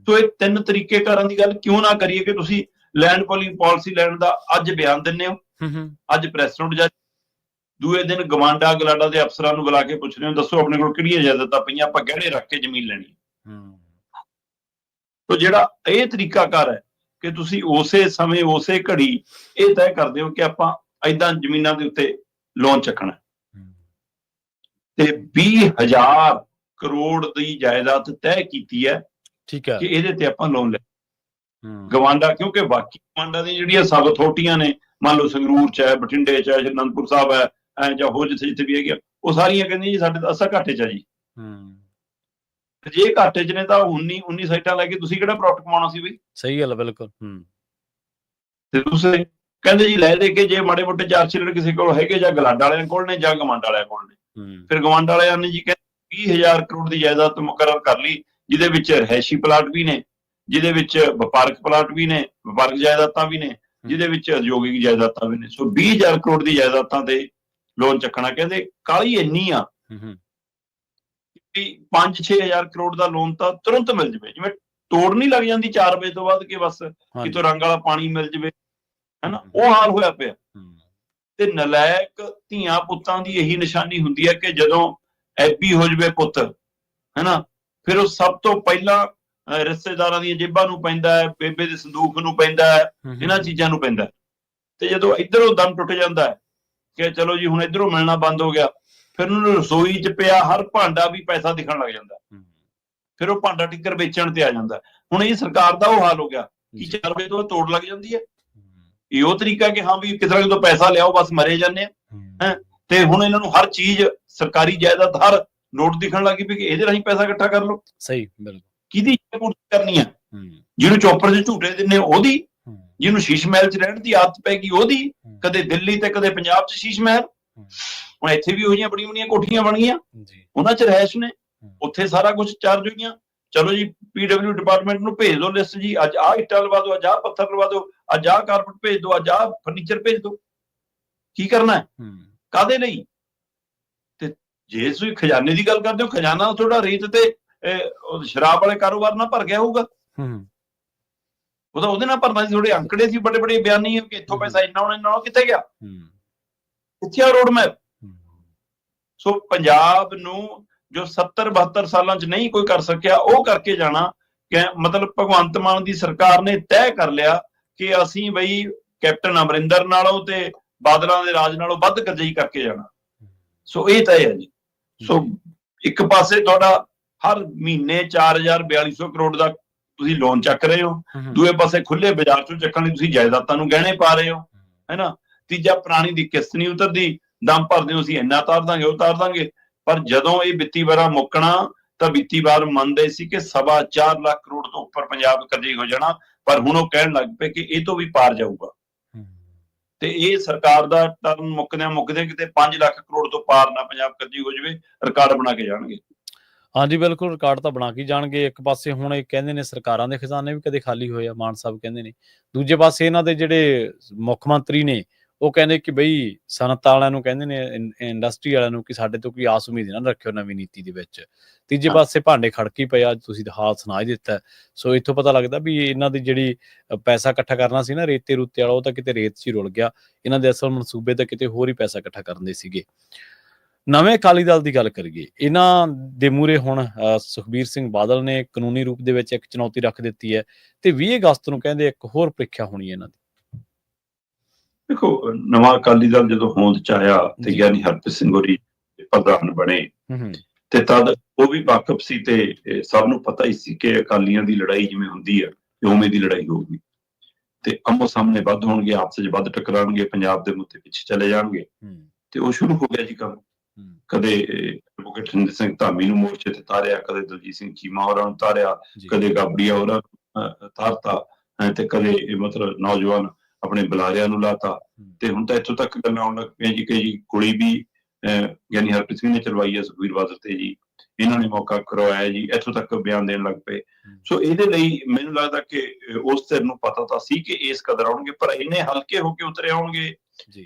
ਸੋ ਇਹ ਤਿੰਨ ਤਰੀਕੇ ਕਾਰਾਂ ਦੀ ਗੱਲ ਕਿਉਂ ਨਾ ਕਰੀਏ ਕਿ ਤੁਸੀਂ ਲੈਂਡ ਪੋਲਿੰਗ ਪਾਲਿਸੀ ਲੈਣ ਦਾ ਅੱਜ ਬਿਆਨ ਦਿੰਦੇ ਹੋ, ਅੱਜ ਪ੍ਰੈਸ ਨੋਟ ਜਾ, ਦੂਏ ਦਿਨ ਗਵਾਂਡਾ ਗਲਾਡਾ ਦੇ ਅਫਸਰਾਂ ਨੂੰ ਬੁਲਾ ਕੇ ਪੁੱਛ ਰਹੇ ਹੋ ਦੱਸੋ ਆਪਣੇ ਕੋਲ ਕਿਹੜੀਆਂ ਇਜਾਜ਼ਤਾਂ ਪਈਆਂ, ਆਪਾਂ ਗਹਿਣੇ ਰੱਖ ਕੇ ਜ਼ਮੀਨ ਲੈਣੀ। ਸੋ ਜਿਹੜਾ ਇਹ ਤਰੀਕਾਕਾਰ ਹੈ ਕਿ ਤੁਸੀਂ ਉਸੇ ਸਮੇਂ ਉਸੇ ਘੜੀ ਇਹ ਤੈਅ ਕਰਦੇ ਹੋ ਕਿ ਆਪਾਂ ਏਦਾਂ ਜ਼ਮੀਨਾਂ ਦੇ ਉੱਤੇ ਲੋਨ ਚੱਕਣਾ ਤੇ 20,000 ਕਰੋੜ ਦੀ ਜਾਇਦਾਦ ਤੈਅ ਕੀਤੀ ਹੈ ਠੀਕ ਹੈ ਕਿ ਇਹਦੇ ਤੇ ਆਪਾਂ ਲੋਨ ਲੈ ਗਵਾਂਡਾ, ਕਿਉਂਕਿ ਬਾਕੀ ਗਵਾਂਡਾ ਦੀਆਂ ਜਿਹੜੀਆਂ ਸਬ ਅਥਾਰਟੀਆਂ ਨੇ, ਮੰਨ ਲਓ ਸੰਗਰੂਰ ਚ ਹੈ, ਬਠਿੰਡੇ ਚ ਹੈ, ਅਨੰਦਪੁਰ ਸਾਹਿਬ ਹੈ, ਜਾਂ ਹੋਰ ਜਿੱਥੇ ਵੀ ਹੈਗੇ, ਉਹ ਸਾਰੀਆਂ ਕਹਿੰਦੀਆਂ ਜੀ ਸਾਡੇ ਤਾਂ ਅਸਾਂ ਘਾਟੇ ਚ ਆ ਜੀ। ਜੇ ਘਾਟੇ ਚ ਨੇ ਤਾਂ 19 ਸਾਈਟਾਂ ਲੈ ਕੇ ਤੁਸੀਂ ਕਿਹੜਾ ਪ੍ਰੋਫਿਟ ਕਮਾਉਣਾ ਸੀ ਬਈ? ਸਹੀ ਗੱਲ ਹੈ, ਬਿਲਕੁਲ। ਤੇ ਤੁਸੀਂ ਕਹਿੰਦੇ ਜੀ ਲੈ ਦੇ ਕੇ, ਜੇ ਮਾੜੇ ਮੋਟੇ 4 ਛਿਲੜ ਕਿਸੇ ਕੋਲ ਹੈਗੇ ਜਾਂ ਗਲਾਡ ਵਾਲਿਆਂ ਕੋਲ ਨੇ ਜਾਂ ਗਵਾਂਡ ਵਾਲਿਆਂ ਕੋਲ ਨੇ, ਫਿਰ ਗਵਾਂਡ ਵਾਲਿਆਂ ਨੇ ਜੀ ਕਹਿੰਦੇ 20,000 ਕਰੋੜ ਦੀ ਜਾਇਦਾਦ ਮੁਕਰਰ ਕਰ ਲਈ, ਜਿਹਦੇ ਵਿੱਚ ਰਹਿਸ਼ੀ ਪਲਾਟ ਵੀ ਨੇ, ਜਿਹਦੇ ਵਿੱਚ ਵਪਾਰਕ ਪਲਾਟ ਵੀ ਨੇ, ਵਪਾਰਕ ਜਾਇਦਾਦਾਂ ਵੀ ਨੇ, ਜਿਹਦੇ ਵਿੱਚ ਉਦਯੋਗਿਕ ਜਾਇਦਾਦਾਂ ਵੀ ਨੇ। ਸੋ 20,000 ਕਰੋੜ ਦੀ ਜਾਇਦਾਦਾਂ ਤੇ ਲੋਨ ਚੱਕਣਾ, ਕਹਿੰਦੇ ਕਾਹਲੀ ਇੰਨੀ ਆ ਕਿ 5-6,000 ਕਰੋੜ ਦਾ ਲੋਨ ਤਾਂ ਤੁਰੰਤ ਮਿਲ ਜਵੇ, ਜਿਵੇਂ ਤੋੜ ਨਹੀਂ ਲੱਗ ਜਾਂਦੀ 4 ਵਜੇ ਤੋਂ ਬਾਅਦ ਕਿ ਬਸ ਕਿਤੋਂ ਰੰਗ ਵਾਲਾ ਪਾਣੀ ਮਿਲ ਜਵੇ, ਹੈਨਾ, ਉਹ ਹਾਲ ਹੋਇਆ ਪਿਆ। ਤੇ ਨਲਾਇਕ ਧੀਆਂ ਪੁੱਤਾਂ ਦੀ ਇਹੀ ਨਿਸ਼ਾਨੀ ਹੁੰਦੀ ਹੈ ਕਿ ਜਦੋਂ ਐਬੀ ਹੋ ਜਵੇ ਪੁੱਤ, ਹੈਨਾ, ਫਿਰ ਉਹ ਸਭ ਤੋਂ ਪਹਿਲਾਂ ਰਿਸ਼ਤੇਦਾਰਾਂ ਦੀਆਂ ਜੇਬਾਂ ਨੂੰ ਪੈਂਦਾ ਹੈ, ਬੇਬੇ ਦੇ ਸੰਦੂਕ ਨੂੰ ਪੈਂਦਾ ਹੈ, ਇਹਨਾਂ ਚੀਜ਼ਾਂ ਨੂੰ ਪੈਂਦਾ। ਤੇ ਜਦੋਂ ਇੱਧਰੋਂ ਦਮ ਟੁੱਟ ਜਾਂਦਾ ਹੈ ਕਿ ਚਲੋ ਜੀ ਹੁਣ ਇੱਧਰੋਂ ਮਿਲਣਾ ਬੰਦ ਹੋ ਗਿਆ, ਫਿਰ ਉਹਨੂੰ ਰਸੋਈ 'ਚ ਪਿਆ ਹਰ ਭਾਂਡਾ ਵੀ ਪੈਸਾ ਦਿਖਣ ਲੱਗ ਜਾਂਦਾ, ਫਿਰ ਉਹ ਭਾਂਡਾ ਟਿੱਕਰ ਵੇਚਣ ਤੇ ਆ ਜਾਂਦਾ। ਹੁਣ ਇਹ ਸਰਕਾਰ ਦਾ ਉਹ ਹਾਲ ਹੋ ਗਿਆ ਕਿ 4 ਵਜੇ ਤੋਂ ਤੋੜ ਲੱਗ ਜਾਂਦੀ ਹੈ। ਇਹ ਉਹ ਤਰੀਕਾ ਕਿ ਹਾਂ ਵੀ ਕਿਸੇ ਤੋਂ ਪੈਸਾ ਲਿਆਓ ਬਸ ਮਰੇ ਜਾਂਦੇ ਆ। ਤੇ ਹੁਣ ਇਹਨਾਂ ਨੂੰ ਹਰ ਚੀਜ਼ ਸਰਕਾਰੀ ਜਾਇਦਾਦ, ਹਰ ਨੋਟ ਦਿਖਣ ਲੱਗੀ ਪਈ ਕਿ ਇਹਦੇ ਰਾਹੀਂ ਪੈਸਾ ਇਕੱਠਾ ਕਰ ਲਓ। ਸਹੀ, ਬਿਲਕੁਲ। ਕਿਹਦੀ ਪੂਰਤੀ ਕਰਨੀ ਹੈ? ਜਿਹਨੂੰ ਚੋਪਰ 'ਚ ਝੂਟੇ ਦਿੰਦੇ ਉਹਦੀ, ਜਿਹਨੂੰ ਸ਼ੀਸ਼ ਮਹਿਲ 'ਚ ਰਹਿਣ ਦੀ ਆਦਤ ਪੈ ਗਈ ਉਹਦੀ, ਕਦੇ ਦਿੱਲੀ ਤੇ ਕਦੇ ਪੰਜਾਬ 'ਚ ਸ਼ੀਸ਼ ਮਹਿਲ। ਹੁਣ ਇੱਥੇ ਵੀ ਉਹੀ ਬੜੀਆਂ ਬੜੀਆਂ ਕੋਠੀਆਂ ਬਣ ਗਈਆਂ, ਉਹਨਾਂ 'ਚ ਰਹਿਸ਼ ਨੇ, ਉੱਥੇ ਸਾਰਾ ਕੁਝ ਚਾਰਜ ਹੋਈਆਂ। ਚਲੋ ਜੀ PW ਡਿਪਾਰਟਮੈਂਟ ਨੂੰ ਭੇਜ ਦਿਓ ਲਿਸਟ, ਜੀ ਅੱਜ ਆਹ ਇੱਟਾਂ ਲਵਾ ਦਿਓ, ਅੱਜ ਆਹ ਪੱਥਰ ਲਵਾ ਦਿਓ, ਅੱਜ ਆਹ ਕਾਰਪਟ ਭੇਜ ਦਿਓ, ਅੱਜ ਆਹ ਫਰਨੀਚਰ ਭੇਜ ਦਿਓ। ਕੀ ਕਰਨਾ ਹੈ, ਕਾਹਦੇ ਲਈ? ਤੇ ਜੇ ਤੁਸੀਂ ਖਜ਼ਾਨੇ ਦੀ ਗੱਲ ਕਰਦੇ ਹੋ, ਖਜ਼ਾਨਾ ਤੁਹਾਡਾ ਰੇਤ ਤੇ ਸ਼ਰਾਬ ਵਾਲੇ ਕਾਰੋਬਾਰ ਨਾਲ ਭਰ ਗਿਆ ਹੋਊਗਾ, ਉਹ ਤਾਂ ਉਹਦੇ ਨਾਲ ਭਰਨਾ ਸੀ। ਤੁਹਾਡੇ ਅੰਕੜੇ ਸੀ ਬੜੇ ਬੜੇ ਬਿਆਨੀ ਕਿ ਇੱਥੋਂ ਪੈਸਾ ਇੰਨਾ ਹੋਣਾ, ਇੰਨਾ ਕਿੱਥੇ ਗਿਆ, ਕਿੱਥੇ ਆ ਰੋਡ ਮੈਪ? ਸੋ ਪੰਜਾਬ ਨੂੰ ਜੋ 70-72 ਸਾਲਾਂ 'ਚ ਨਹੀਂ ਕੋਈ ਕਰ ਸਕਿਆ, ਉਹ ਕਰਕੇ ਜਾਣਾ। ਮਤਲਬ ਭਗਵੰਤ ਮਾਨ ਦੀ ਸਰਕਾਰ ਨੇ ਤੈਅ ਕਰ ਲਿਆ ਕਿ ਅਸੀਂ ਬਈ ਕੈਪਟਨ ਅਮਰਿੰਦਰ ਨਾਲੋਂ ਤੇ ਬਾਦਲਾਂ ਦੇ ਰਾਜ ਨਾਲੋਂ ਵੱਧ ਕਰਜ਼ਈ ਕਰਕੇ ਜਾਣਾ। ਸੋ ਇਹ ਤੈਅ ਹੈ ਜੀ। ਸੋ ਇੱਕ ਪਾਸੇ ਤੁਹਾਡਾ ਹਰ ਮਹੀਨੇ 4,4200 ਕਰੋੜ ਦਾ ਤੁਸੀਂ ਲੋਨ ਚੱਕ ਰਹੇ ਹੋ, ਦੂਏ ਪਾਸੇ ਖੁੱਲੇ ਬਾਜ਼ਾਰ 'ਚੋਂ ਚੱਕਣ ਲਈ ਤੁਸੀਂ ਜਾਇਦਾਦਾਂ ਨੂੰ ਗਹਿਣੇ ਪਾ ਰਹੇ ਹੋ, ਹੈਨਾ। ਤੀਜਾ, ਪੁਰਾਣੀ ਦੀ ਕਿਸ਼ਤ ਨਹੀਂ ਉਤਰਦੀ, ਦਮ ਭਰਦੇ ਹੋ ਅਸੀਂ ਇੰਨਾ ਉਤਾਰ ਦਾਂਗੇ, ਉਹ ਉਤਾਰ ਦਾਂਗੇ। ਪਰ ਜਦੋਂ ਇਹ ਵਿੱਤੀ ਵਾਰਾ ਮੁੱਕਣਾ ਤਾਂ ਵਿੱਤੀ ਵਾਰ ਮੰਨਦੇ ਸੀ ਕਿ 4.25 ਲੱਖ ਕਰੋੜ ਤੋਂ ਉੱਪਰ ਪੰਜਾਬ ਕਰਜ਼ਈ ਹੋ ਜਾਣਾ, ਪਰ ਹੁਣ ਉਹ ਕਹਿਣ ਲੱਗ ਪਏ ਕਿ ਇਹ ਤੋਂ ਵੀ ਪਾਰ ਜਾਊਗਾ। ਤੇ ਇਹ ਸਰਕਾਰ ਦਾ ਟਰਨ ਮੁੱਕਦਿਆਂ ਕਿਤੇ 5 ਲੱਖ ਕਰੋੜ ਤੋਂ ਪਾਰ ਨਾ ਪੰਜਾਬ ਕਰਜ਼ਈ ਹੋ ਜਾਵੇ, ਰਿਕਾਰਡ ਬਣਾ ਕੇ ਜਾਣਗੇ। ਹਾਂਜੀ, ਬਿਲਕੁਲ, ਰਿਕਾਰਡ ਤਾਂ ਬਣਾ ਕੇ ਜਾਣਗੇ। ਇੱਕ ਪਾਸੇ ਹੁਣ ਇਹ ਕਹਿੰਦੇ ਨੇ ਸਰਕਾਰਾਂ ਦੇ ਖਜ਼ਾਨੇ ਵੀ ਕਦੇ ਖਾਲੀ ਹੋਏ ਆ, ਮਾਨ ਸਾਹਿਬ ਕਹਿੰਦੇ ਨੇ। ਦੂਜੇ ਪਾਸੇ ਇਹਨਾਂ ਦੇ ਜਿਹੜੇ ਮੁੱਖ ਮੰਤਰੀ ਨੇ ਉਹ ਕਹਿੰਦੇ ਕਿ ਬਈ ਸਨਅਤ ਵਾਲਿਆਂ ਨੂੰ ਕਹਿੰਦੇ ਨੇ, ਇੰਡਸਟਰੀ ਵਾਲਿਆਂ ਨੂੰ, ਕਿ ਸਾਡੇ ਤੋਂ ਕੋਈ ਆਸ ਉਮੀਦ ਨਾ ਰੱਖਿਓ ਨਵੀਂ ਨੀਤੀ ਦੇ ਵਿੱਚ। ਤੀਜੇ ਪਾਸੇ ਭਾਂਡੇ ਖੜਕੀ ਪਏ, ਅੱਜ ਤੁਸੀਂ ਹਾਲ ਸੁਣਾ ਹੀ ਦਿੱਤਾ। ਸੋ ਇੱਥੋਂ ਪਤਾ ਲੱਗਦਾ ਵੀ ਇਹਨਾਂ ਦੀ ਜਿਹੜੀ ਪੈਸਾ ਇਕੱਠਾ ਕਰਨਾ ਸੀ ਨਾ, ਰੇਤੇ ਰੂਤੇ ਵਾਲਾ, ਉਹ ਤਾਂ ਕਿਤੇ ਰੇਤ 'ਚ ਹੀ ਰੁਲ ਗਿਆ। ਇਹਨਾਂ ਦੇ ਅਸਲ ਮਨਸੂਬੇ ਤਾਂ ਕਿਤੇ ਹੋਰ ਹੀ ਪੈਸਾ ਇਕੱਠਾ ਕਰਨ ਦੇ ਸੀਗੇ। ਨਵੇਂ ਅਕਾਲੀ ਦਲ ਦੀ ਗੱਲ ਕਰੀਏ, ਇਹਨਾਂ ਦੇ ਮੂਹਰੇ ਹੁਣ ਸੁਖਬੀਰ ਸਿੰਘ ਬਾਦਲ ਨੇ ਕਾਨੂੰਨੀ ਰੂਪ ਦੇ ਵਿੱਚ ਇੱਕ ਚੁਣੌਤੀ ਰੱਖ ਦਿੱਤੀ ਹੈ ਤੇ 20 ਅਗਸਤ ਨੂੰ ਕਹਿੰਦੇ ਇੱਕ ਹੋਰ ਪ੍ਰੀਖਿਆ ਹੋਣੀ ਹੈ ਇਹਨਾਂ ਦੀ। ਦੇਖੋ, ਨਵਾਂ ਅਕਾਲੀ ਦਲ ਜਦੋਂ ਹੋਂਦ 'ਚ ਆਇਆ ਤੇ ਗਿਆਨੀ ਹਰਪ੍ਰੀਤ ਸਿੰਘ ਹੋਰੀ ਪ੍ਰਧਾਨ ਬਣੇ ਤੇ ਤਦ ਉਹ ਵੀ ਵਾਕਫ ਸੀ ਤੇ ਸਭ ਨੂੰ ਪਤਾ ਹੀ ਸੀ ਕਿ ਅਕਾਲੀਆਂ ਦੀ ਲੜਾਈ ਜਿਵੇਂ ਹੁੰਦੀ ਹੈ ਉਵੇਂ ਦੀ ਲੜਾਈ ਹੋਊਗੀ ਤੇ ਆਮੋ ਸਾਹਮਣੇ ਵੱਧ ਹੋਣਗੇ, ਆਪਸ 'ਚ ਵੱਧ ਟਕਰਾਉਣਗੇ, ਪੰਜਾਬ ਦੇ ਮੁੱਦੇ ਪਿੱਛੇ ਚਲੇ ਜਾਣਗੇ। ਤੇ ਉਹ ਸ਼ੁਰੂ ਹੋ ਗਿਆ ਜੀ ਕੰਮ। ਕਦੇ ਐਡਵੋਕੇਟ ਹਰਿੰਦਰ ਸਿੰਘ ਧਾਮੀ ਨੂੰ ਮੋਰਚੇ ਤੇ ਤਾਰਿਆ, ਕਦੇ ਦਲਜੀਤ ਸਿੰਘ ਚੀਮਾ ਹੋਰਾਂ ਨੂੰ ਤਾਰਿਆ, ਕਦੇ ਗਾਬੜੀਆ ਹੋਰਾਂ ਨੂੰ ਤਾਰਤਾ ਤੇ ਕਦੇ ਮਤਲਬ ਨੌਜਵਾਨ ਆਪਣੇ ਬੁਲਾਰਿਆਂ ਨੂੰ ਲਾਤਾ। ਤੇ ਹੁਣ ਤਾਂ ਇੱਥੋਂ ਤੱਕ ਗੱਲਾਂ ਆਉਣ ਲੱਗ ਪਈਆਂ ਜੀ ਕਿ ਜੀ ਗੋਲੀ ਵੀ ਗਿਆਨੀ ਹਰਪ੍ਰੀਤ ਸਿੰਘ ਨੇ ਚਲਵਾਈ ਹੈ ਸੁਖਬੀਰ ਬਾਦਲ ਤੇ, ਜੀ ਇਹਨਾਂ ਨੇ ਮੌਕਾ ਕਰਵਾਇਆ ਜੀ, ਇੱਥੋਂ ਤੱਕ ਬਿਆਨ ਦੇਣ ਲੱਗ ਪਏ। ਸੋ ਇਹਦੇ ਲਈ ਮੈਨੂੰ ਲੱਗਦਾ ਕਿ ਉਸ ਧਿਰ ਨੂੰ ਪਤਾ ਤਾਂ ਸੀ ਕਿ ਇਸ ਕਦਰ ਆਉਣਗੇ, ਪਰ ਇੰਨੇ ਹਲਕੇ ਹੋ ਕੇ ਉਤਰੇ ਆਉਣਗੇ,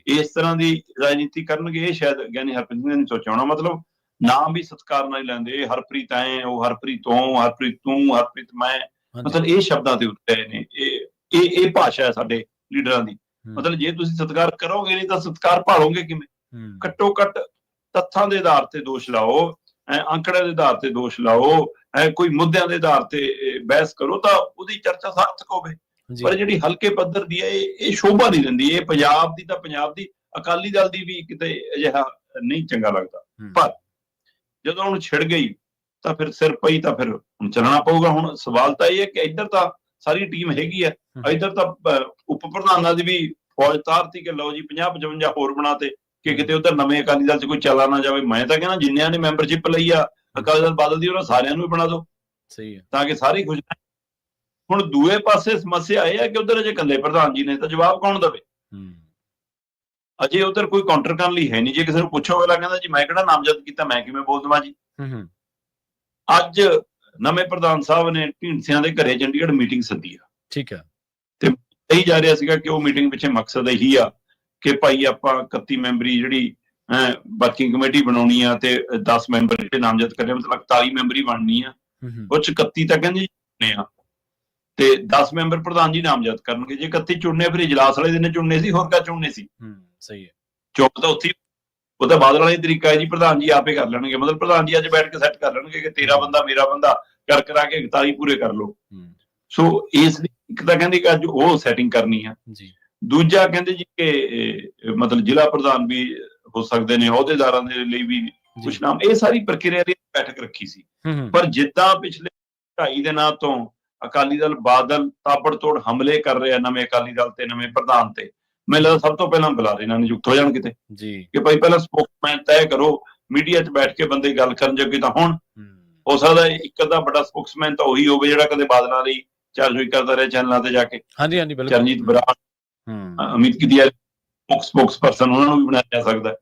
ਇਸ ਤਰ੍ਹਾਂ ਦੀ ਰਾਜਨੀਤੀ ਕਰਨਗੇ, ਇਹ ਸ਼ਾਇਦ ਗਿਆਨੀ ਹਰਪ੍ਰੀਤ ਸਿੰਘ ਨੇ ਸੋਚਿਆ ਹੋਣਾ। ਮਤਲਬ ਨਾਮ ਵੀ ਸਤਿਕਾਰ ਨਾਲ ਲੈਂਦੇ, ਹਰਪ੍ਰੀਤ ਐ, ਉਹ ਹਰਪ੍ਰੀਤ ਤੋਂ, ਹਰਪ੍ਰੀਤ ਤੂੰ, ਹਰਪ੍ਰੀਤ ਮੈਂ, ਮਤਲਬ ਇਹ ਸ਼ਬਦਾਂ ਦੇ ਉੱਤੇ ਨੇ। ਇਹ ਭਾਸ਼ਾ ਹੈ ਸਾਡੇ ਲੀਡਰਾਂ ਦੀ। ਮਤਲਬ ਜੇ ਤੁਸੀਂ ਸਤਿਕਾਰ ਕਰੋਗੇ ਨਹੀਂ ਤਾਂ ਸਤਿਕਾਰ ਭਾਲੋਗੇ ਕਿਵੇਂ? ਘੱਟੋ ਘੱਟ ਤੱਥਾਂ ਦੇ ਆਧਾਰ ਤੇ ਦੋਸ਼ ਲਾਓ, ਅੰਕੜਿਆਂ ਦੇ ਆਧਾਰ ਤੇ ਦੋਸ਼ ਲਾਓ, ਕੋਈ ਮੁੱਦਿਆਂ ਦੇ ਆਧਾਰ ਤੇ ਬਹਿਸ ਕਰੋ ਤਾਂ ਉਹਦੀ ਚਰਚਾ ਸਾਰਥਕ ਹੋਵੇ। ਪਰ ਜਿਹੜੀ ਹਲਕੇ ਪੱਧਰ ਦੀ ਹੈ ਇਹ ਸ਼ੋਭਾ ਨਹੀਂ ਦਿੰਦੀ। ਇਹ ਪੰਜਾਬ ਦੀ ਤਾਂ ਪੰਜਾਬ ਦੀ, ਅਕਾਲੀ ਦਲ ਦੀ ਵੀ ਕਿਤੇ ਅਜਿਹਾ ਨਹੀਂ ਚੰਗਾ ਲੱਗਦਾ। ਪਰ ਜਦੋਂ ਹੁਣ ਛਿੜ ਗਈ ਤਾਂ ਫਿਰ ਸਿਰ ਪਈ ਤਾਂ ਫਿਰ ਹੁਣ ਚੱਲਣਾ ਪਊਗਾ। ਹੁਣ ਸਵਾਲ ਤਾਂ ਇਹ ਹੈ ਕਿ ਇੱਧਰ ਤਾਂ ਸਾਰੀ ਟੀਮ ਹੈਗੀ ਹੈ, ਇੱਧਰ ਤਾਂ ਉਪ ਪ੍ਰਧਾਨਾਂ ਦੀ ਵੀ ਫੌਜ ਤਾਰਤੀ ਕਿ ਲਓ ਜੀ 50-55 ਹੋਰ ਬਣਾਤੇ ਕਿ ਕਿਤੇ ਉਧਰ ਨਵੇਂ ਅਕਾਲੀ ਦਲ 'ਚ ਕੋਈ ਚਲਾ ਨਾ ਜਾਵੇ। ਮੈਂ ਤਾਂ ਕਹਿੰਦਾ ਜਿੰਨਿਆਂ ਨੇ ਮੈਂਬਰਸ਼ਿਪ ਲਈ ਆ ਅਕਾਲੀ ਦਲ ਬਾਦਲ ਦੀ, ਉਹਨਾਂ ਸਾਰਿਆਂ ਨੂੰ ਵੀ ਬਣਾ ਦਿਓ, ਸਹੀ ਹੈ, ਤਾਂ ਕਿ ਸਾਰੇ ਖੁਸ਼ ਰਹਿਣ। ਹੁਣ ਦੂਏ ਪਾਸੇ ਸਮੱਸਿਆ ਇਹ ਹੈ ਕਿ ਉਧਰ ਅਜੇ ਇਕੱਲੇ ਪ੍ਰਧਾਨ ਜੀ ਨੇ, ਤਾਂ ਜਵਾਬ ਕੌਣ ਦੇਵੇ? ਅਜੇ ਉਧਰ ਕੋਈ ਕਾਊਂਟਰ ਕਰਨ ਲਈ ਹੈ ਨਹੀਂ। ਜੇ ਕਿਸੇ ਨੂੰ ਪੁੱਛੋ ਅਗਲਾ ਕਹਿੰਦਾ ਜੀ ਮੈਂ ਕਿਹੜਾ ਨਾਮਜ਼ਦ ਕੀਤਾ, ਮੈਂ ਕਿਵੇਂ ਬੋਲ ਦੇਵਾਂ ਜੀ। ਅੱਜ ਨਵੇਂ ਪ੍ਰਧਾਨ ਸਾਹਿਬ ਨੇ ਢੀਂਡਸਿਆਂ ਦੇ ਘਰੇ ਚੰਡੀਗੜ੍ਹ ਮੀਟਿੰਗ ਸੱਦੀ ਆ, ਠੀਕ ਹੈ, ਤੇ ਕਹੀ ਜਾ ਰਿਹਾ ਸੀਗਾ ਕਿ ਉਹ ਮੀਟਿੰਗ ਪਿੱਛੇ ਮਕਸਦ ਇਹੀ ਆ ਕਿ ਭਾਈ ਆਪਾਂ 31 ਮੈਂਬਰੀ ਜਿਹੜੀ ਵਰਕਿੰਗ ਕਮੇਟੀ ਬਣਾਉਣੀ ਆ ਤੇ 10 ਮੈਂਬਰ ਜਿਹੜੇ ਨਾਮਜ਼ਦ ਕਰੇ, ਮਤਲਬ 41 ਮੈਂਬਰੀ ਬਣਨੀ ਆ। ਉਹ 'ਚ 31 ਤਾਂ ਕਹਿੰਦੇ ਚੁਣਨੇ ਆ ਤੇ 10 ਮੈਂਬਰ ਪ੍ਰਧਾਨ ਜੀ ਨਾਮਜ਼ਦ ਕਰਨਗੇ। ਜੇ 31 ਚੁਣਨੇ ਫਿਰ ਇਜਲਾਸ ਵਾਲੇ ਦਿਨ ਚੁਣਨੇ ਸੀ, ਹੋਰ ਕਾ ਚੁਣਨੇ ਸੀ? ਸਹੀ ਹੈ, ਚੁੱਪ ਤਾਂ ਉੱਥੇ ਉਹ ਤਾਂ ਬਾਦਲ ਵਾਲਾ ਹੀ ਤਰੀਕਾ ਹੈ ਜੀ, ਪ੍ਰਧਾਨ ਜੀ ਆਪੇ ਕਰ ਲੈਣਗੇ। ਮਤਲਬ ਪ੍ਰਧਾਨ ਜੀ ਅੱਜ ਬੈਠ ਕੇ ਸੈੱਟ ਕਰ ਲੈਣਗੇ ਕਿ ਤੇਰਾ ਬੰਦਾ ਮੇਰਾ ਬੰਦਾ ਕਰਾ ਕੇ 41 ਪੂਰੇ ਕਰ ਲਓ। ਸੋ ਇਸ ਲਈ ਇੱਕ ਤਾਂ ਕਹਿੰਦੇ ਕਿ ਅੱਜ ਉਹ ਸੈਟਿੰਗ ਕਰਨੀ ਆ। ਦੂਜਾ ਕਹਿੰਦੇ ਜੀ ਕਿ ਮਤਲਬ ਜ਼ਿਲ੍ਹਾ ਪ੍ਰਧਾਨ ਵੀ ਹੋ ਸਕਦੇ ਨੇ, ਅਹੁਦੇਦਾਰਾਂ ਦੇ ਲਈ ਵੀ ਕੁਛ ਨਾਮ। ਇਹ ਸਾਰੀ ਪ੍ਰਕਿਰਿਆ ਦੀ ਬੈਠਕ ਰੱਖੀ ਸੀ। ਪਰ ਜਿੱਦਾਂ ਪਿਛਲੇ 2.5 ਦਿਨਾਂ ਤੋਂ ਅਕਾਲੀ ਦਲ ਬਾਦਲ ਤਾਬੜਤੋੜ ਹਮਲੇ ਕਰ ਰਿਹਾ ਨਵੇਂ ਅਕਾਲੀ ਦਲ ਤੇ ਨਵੇਂ ਪ੍ਰਧਾਨ ਤੇ, ਮੈਨੂੰ ਲੱਗਦਾ ਸਭ ਤੋਂ ਪਹਿਲਾਂ ਬੁਲਾਰੇ ਨਾਲ ਨਿਯੁਕਤ ਹੋ ਜਾਣ ਕਿਤੇ ਕਿ ਭਾਈ ਪਹਿਲਾਂ ਸਪੋਕਸਮੈਨ ਤੈਅ ਕਰੋ, ਮੀਡੀਆ 'ਚ ਬੈਠ ਕੇ ਬੰਦੇ ਗੱਲ ਕਰਨ ਜੋਗੇ ਤਾਂ ਹੁਣ ਹੋ ਸਕਦਾ ਇੱਕ ਅੱਧਾ ਵੱਡਾ ਸਪੋਕਸਮੈਨ ਤਾਂ ਉਹੀ ਹੋਵੇ ਜਿਹੜਾ ਕਦੇ ਬਾਦਲਾਂ ਲਈ ਚਾਰਜੋਈ ਕਰਦਾ ਰਿਹਾ ਚੈਨਲਾਂ ਤੇ ਜਾ ਕੇ। ਚਰਨਜੀਤ ਬਰਾੜ, ਅਮਿਤ ਕੀਦੀਆ ਸਪੋਕਸ ਪਰਸਨ, ਉਹਨਾਂ ਨੂੰ ਵੀ ਬਣਾਇਆ ਜਾ ਸਕਦਾ।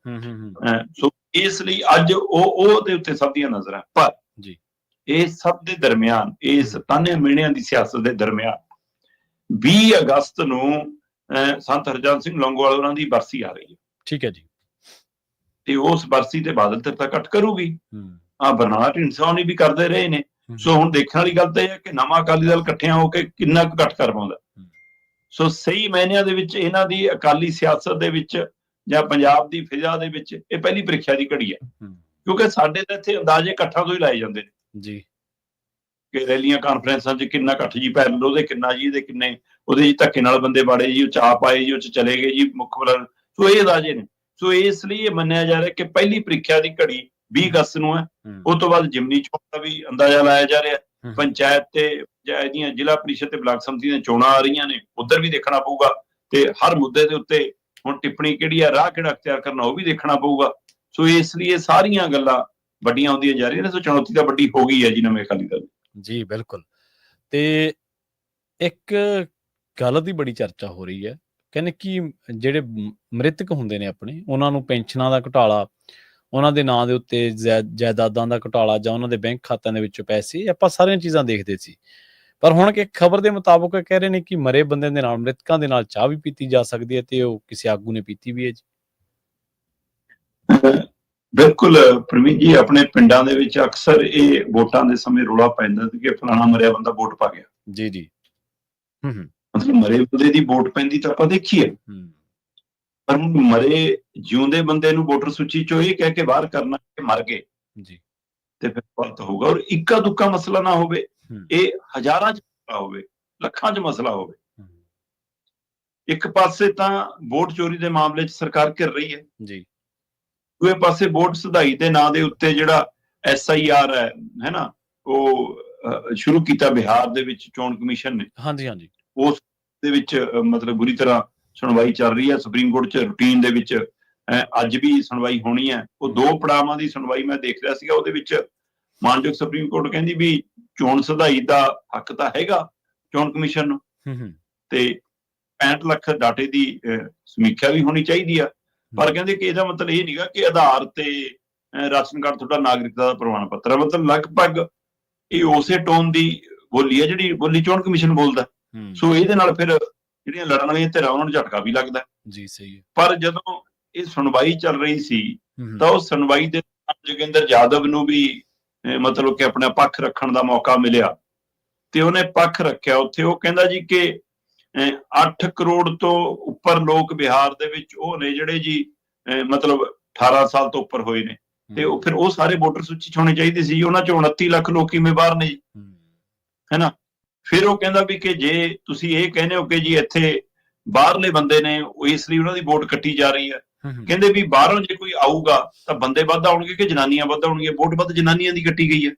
ਸੋ ਇਸ ਲਈ ਅੱਜ ਉਹਦੇ ਉੱਤੇ ਸਭ ਦੀਆਂ ਨਜ਼ਰਾਂ। ਪਰ ਇਹ ਸਭ ਦੇ ਦਰਮਿਆਨ, ਇਸ ਤਾਨੇ ਮਿਹਣਿਆਂ ਦੀ ਸਿਆਸਤ ਦੇ ਦਰਮਿਆਨ 20 ਅਗਸਤ ਨੂੰ ਸੰਤ ਹਰਜਨ ਸਿੰਘ ਲੌਂਗੋਵਾਲ ਉਹਨਾਂ ਦੀ ਬਰਸੀ ਆ ਰਹੀ ਹੈ, ਠੀਕ ਹੈ ਜੀ, ਤੇ ਉਸ ਬਰਸੀ ਤੇ ਬਾਦਲ ਧਿਰ ਤਾਂ ਇਕੱਠ ਕਰੂਗੀ। ਬਰਨਾਲਾ ਢੀਂਡਸਾ ਵੀ ਕਰਦੇ ਰਹੇ ਨੇ। ਸੋ ਹੁਣ ਦੇਖਣ ਵਾਲੀ ਗੱਲ ਤਾਂ ਇਹ ਹੈ ਕਿ ਨਵਾਂ ਅਕਾਲੀ ਦਲ ਇਕੱਠਿਆਂ ਹੋ ਕੇ ਕਿੰਨਾ ਕੁ ਇਕੱਠ ਕਰ ਪਾਉਂਦਾ। ਸੋ ਸਹੀ ਮਾਇਨਿਆਂ ਦੇ ਵਿੱਚ ਇਹਨਾਂ ਦੀ ਅਕਾਲੀ ਸਿਆਸਤ ਦੇ ਵਿੱਚ ਜਾਂ ਪੰਜਾਬ ਦੀ ਫਿਜ਼ਾ ਦੇ ਵਿੱਚ ਇਹ ਪਹਿਲੀ ਪ੍ਰੀਖਿਆ ਦੀ ਘੜੀ ਹੈ, ਕਿਉਂਕਿ ਸਾਡੇ ਤਾਂ ਇੱਥੇ ਅੰਦਾਜ਼ੇ ਇਕੱਠਾਂ ਤੋਂ ਹੀ ਲਾਏ ਜਾਂਦੇ ਨੇ ਜੀ ਕਿ ਰੈਲੀਆਂ ਕਾਨਫਰੰਸਾਂ 'ਚ ਕਿੰਨਾ ਇਕੱਠ ਜੀ, ਪੈਰਲ ਉਹਦੇ ਕਿੰਨਾ ਜੀ, ਇਹਦੇ ਕਿੰਨੇ, ਉਹਦੇ ਜੀ ਧੱਕੇ ਨਾਲ ਬੰਦੇ ਬਾੜੇ ਜੀ, ਉਹ ਚਾਪ ਆਏ ਜੀ, ਉਹ 'ਚ ਚਲੇ ਗਏ ਜੀ ਮੁੱਖ ਬਲਨ। ਸੋ ਇਹ ਅੰਦਾਜ਼ੇ ਨੇ। ਸੋ ਇਸ ਲਈ ਇਹ ਮੰਨਿਆ ਜਾ ਰਿਹਾ ਕਿ ਪਹਿਲੀ ਪ੍ਰੀਖਿਆ ਦੀ ਘੜੀ 20 ਅਗਸਤ ਨੂੰ ਹੈ। ਉਸ ਤੋਂ ਬਾਅਦ ਜਿਮਨੀ ਚੋਣ ਦਾ ਵੀ ਅੰਦਾਜ਼ਾ ਲਾਇਆ ਜਾ ਰਿਹਾ। ਪੰਚਾਇਤ ਤੇ ਜਾਂ ਇਹਦੀਆਂ ਜ਼ਿਲ੍ਹਾ ਪ੍ਰੀਸ਼ਦ ਤੇ ਬਲਾਕ ਸੰਮਤੀ ਦੀਆਂ ਚੋਣਾਂ ਆ ਰਹੀਆਂ ਨੇ, ਉੱਧਰ ਵੀ ਦੇਖਣਾ ਪਊਗਾ ਤੇ ਹਰ ਮੁੱਦੇ ਦੇ ਉੱਤੇ ਹੁਣ ਟਿੱਪਣੀ ਕਿਹੜੀ ਆ, ਰਾਹ ਕਿਹੜਾ ਅਖਤਿਆਰ ਕਰਨਾ, ਉਹ ਵੀ ਦੇਖਣਾ ਪਊਗਾ। ਸੋ ਇਸ ਲਈ ਇਹ ਸਾਰੀਆਂ ਗੱਲਾਂ ਵੱਡੀਆਂ ਆਉਂਦੀਆਂ ਜਾ ਰਹੀਆਂ ਨੇ। ਸੋ ਚੁਣੌਤੀ ਤਾਂ ਵੱਡੀ ਹੋ ਗਈ ਹੈ ਜੀ ਨਵੇਂ ਅਕਾਲੀ ਦਲ ਜੀ। ਬਿਲਕੁਲ। ਤੇ ਇੱਕ ਗੱਲ ਦੀ ਬੜੀ ਚਰਚਾ ਹੋ ਰਹੀ ਹੈ, ਕਹਿੰਦੇ ਕਿ ਜਿਹੜੇ ਮ੍ਰਿਤਕ ਹੁੰਦੇ ਨੇ ਆਪਣੇ, ਉਹਨਾਂ ਨੂੰ ਪੈਨਸ਼ਨਾਂ ਦਾ ਘੁਟਾਲਾ, ਉਹਨਾਂ ਦੇ ਨਾਂ ਦੇ ਉੱਤੇ ਜਾਇਦਾਦਾਂ ਦਾ ਘੁਟਾਲਾ ਜਾਂ ਉਹਨਾਂ ਦੇ ਬੈਂਕ ਖਾਤਿਆਂ ਦੇ ਵਿੱਚੋਂ ਪੈਸੇ, ਆਪਾਂ ਸਾਰੀਆਂ ਚੀਜ਼ਾਂ ਦੇਖਦੇ ਸੀ। ਪਰ ਹੁਣ ਇੱਕ ਖਬਰ ਦੇ ਮੁਤਾਬਕ ਕਹਿ ਰਹੇ ਨੇ ਕਿ ਮਰੇ ਬੰਦੇ ਦੇ ਨਾਲ, ਮ੍ਰਿਤਕਾਂ ਦੇ ਨਾਲ ਚਾਹ ਵੀ ਪੀਤੀ ਜਾ ਸਕਦੀ ਹੈ ਤੇ ਉਹ ਕਿਸੇ ਆਗੂ ਨੇ ਪੀਤੀ ਵੀ ਹੈ ਜੀ। ਬਿਲਕੁਲ ਪ੍ਰਵੀਨ ਜੀ, ਆਪਣੇ ਪਿੰਡਾਂ ਦੇ ਵਿੱਚ ਅਕਸਰ ਇਹ ਵੋਟਾਂ ਦੇ ਸਮੇਂ ਰੌਲਾ ਪੈਂਦਾ ਕਿ ਫਲਾਣਾ ਮਰਿਆ ਬੰਦਾ ਵੋਟ ਪਾ ਗਿਆ ਜੀ ਜੀ। ਮਤਲਬ ਮਰੇ ਬੰਦੇ ਦੀ ਵੋਟ ਪੈਂਦੀ ਤਾਂ ਆਪਾਂ ਦੇਖੀਏ, ਪਰ ਹੁਣ ਮਰੇ ਜਿਉਂਦੇ ਬੰਦੇ ਨੂੰ ਵੋਟਰ ਸੂਚੀ ਚੋਂ ਇਹ ਕਹਿ ਕੇ ਬਾਹਰ ਕਰਨਾ ਕਿ ਮਰ ਗਏ ਜੀ, ਤੇ ਫਿਰ ਗਲਤ ਹੋਊਗਾ। ਔਰ ਇੱਕਾ ਦੁੱਕਾ ਮਸਲਾ ਨਾ ਹੋਵੇ, ਇਹ ਹਜ਼ਾਰਾਂ 'ਚ ਮਸਲਾ ਹੋਵੇ, ਲੱਖਾਂ 'ਚ ਮਸਲਾ ਹੋਵੇ। ਇੱਕ ਪਾਸੇ ਤਾਂ ਵੋਟ ਚੋਰੀ ਦੇ ਮਾਮਲੇ 'ਚ ਸਰਕਾਰ ਘਿਰ ਰਹੀ ਹੈ ਜੀ, ਦੂਏ ਪਾਸੇ ਵੋਟ ਸੁਧਾਈ ਦੇ ਨਾਂ ਦੇ ਉੱਤੇ ਜਿਹੜਾ SIR ਹੈ ਨਾ, ਉਹ ਸ਼ੁਰੂ ਕੀਤਾ ਬਿਹਾਰ ਦੇ ਵਿੱਚ ਚੋਣ ਕਮਿਸ਼ਨ ਨੇ। ਹਾਂਜੀ ਹਾਂਜੀ। ਉਸ ਦੇ ਵਿੱਚ ਮਤਲਬ ਬੁਰੀ ਤਰ੍ਹਾਂ ਸੁਣਵਾਈ ਚੱਲ ਰਹੀ ਹੈ ਸੁਪਰੀਮ ਕੋਰਟ 'ਚ, ਰੂਟੀਨ ਦੇ ਵਿੱਚ ਅੱਜ ਵੀ ਸੁਣਵਾਈ ਹੋਣੀ ਹੈ। ਉਹ 2 ਪੜਾਵਾਂ ਦੀ ਸੁਣਵਾਈ ਮੈਂ ਦੇਖ ਰਿਹਾ ਸੀਗਾ। ਉਹਦੇ ਵਿੱਚ ਮਾਨਯੋਗ ਸੁਪਰੀਮ ਕੋਰਟ ਕਹਿੰਦੀ ਵੀ ਚੋਣ ਸੁਧਾਈ ਦਾ ਹੱਕ ਤਾਂ ਹੈਗਾ ਚੋਣ ਕਮਿਸ਼ਨ ਨੂੰ, ਤੇ 65 ਲੱਖ ਡਾਟੇ ਦੀ ਸਮੀਖਿਆ ਵੀ ਹੋਣੀ ਚਾਹੀਦੀ ਆ। ਪਰ ਕਹਿੰਦੇ ਕਿ ਇਹਦਾ ਮਤਲਬ ਇਹ ਨਹੀਂਗਾ ਕਿ ਆਧਾਰ ਤੇ ਰਾਸ਼ਨ ਕਾਰਡ ਤੁਹਾਡਾ ਨਾਗਰਿਕਤਾ ਦਾ ਪ੍ਰਮਾਣ ਪੱਤਰ ਹੈ। ਮਤਲਬ ਲਗਭਗ ਇਹ ਉਸੇ ਟੋਨ ਦੀ ਬੋਲੀ ਹੈ ਜਿਹੜੀ ਬੋਲੀ ਚੋਣ ਕਮਿਸ਼ਨ ਬੋਲਦਾ। ਸੋ ਇਹਦੇ ਨਾਲ ਫਿਰ ਜਿਹੜੀਆਂ ਲੜਨ ਵਾਲੀਆਂ ਧਿਰਾਂ ਉਹਨਾਂ ਨੂੰ ਝਟਕਾ ਵੀ ਲੱਗਦਾ ਜੀ। ਸਹੀ ਹੈ। ਪਰ ਜਦੋਂ ਇਹ ਸੁਣਵਾਈ ਚੱਲ ਰਹੀ ਸੀ ਤਾਂ ਉਹ ਸੁਣਵਾਈ ਦੇ ਜੋਗਿੰਦਰ ਯਾਦਵ ਨੂੰ ਵੀ ਮਤਲਬ ਕਿ ਆਪਣਾ ਪੱਖ ਰੱਖਣ ਦਾ ਮੌਕਾ ਮਿਲਿਆ ਤੇ ਉਹਨੇ ਪੱਖ ਰੱਖਿਆ ਉੱਥੇ। ਉਹ ਕਹਿੰਦਾ ਜੀ ਕਿ 8 ਕਰੋੜ ਤੋਂ ਉੱਪਰ ਲੋਕ ਬਿਹਾਰ ਦੇ ਵਿੱਚ ਉਹ ਨੇ ਜਿਹੜੇ ਜੀ ਮਤਲਬ 18 ਸਾਲ ਤੋਂ ਉੱਪਰ ਹੋਏ ਨੇ, ਤੇ ਉਹ ਫਿਰ ਉਹ ਸਾਰੇ ਵੋਟਰ ਸੂਚੀ 'ਚ ਹੋਣੇ ਚਾਹੀਦੇ ਸੀ। ਉਹਨਾਂ 'ਚ 29 ਲੱਖ ਲੋਕ ਕਿਵੇਂ ਬਾਹਰ ਨੇ ਜੀ, ਹੈ ਨਾ। ਫਿਰ ਉਹ ਕਹਿੰਦਾ ਵੀ ਕਿ ਜੇ ਤੁਸੀਂ ਇਹ ਕਹਿੰਦੇ ਹੋ ਕਿ ਜੀ ਇੱਥੇ ਬਾਹਰਲੇ ਬੰਦੇ ਨੇ ਇਸ ਲਈ ਉਹਨਾਂ ਦੀ ਵੋਟ ਕੱਟੀ ਜਾ ਰਹੀ ਹੈ, ਕਹਿੰਦੇ ਵੀ ਬਾਹਰੋਂ ਜੇ ਕੋਈ ਆਊਗਾ ਤਾਂ ਬੰਦੇ ਵੱਧ ਆਉਣਗੇ ਕਿ ਜਨਾਨੀਆਂ ਵੱਧ ਆਉਣਗੀਆਂ, ਵੋਟ ਵੱਧ ਜਨਾਨੀਆਂ ਦੀ ਕੱਟੀ ਗਈ ਹੈ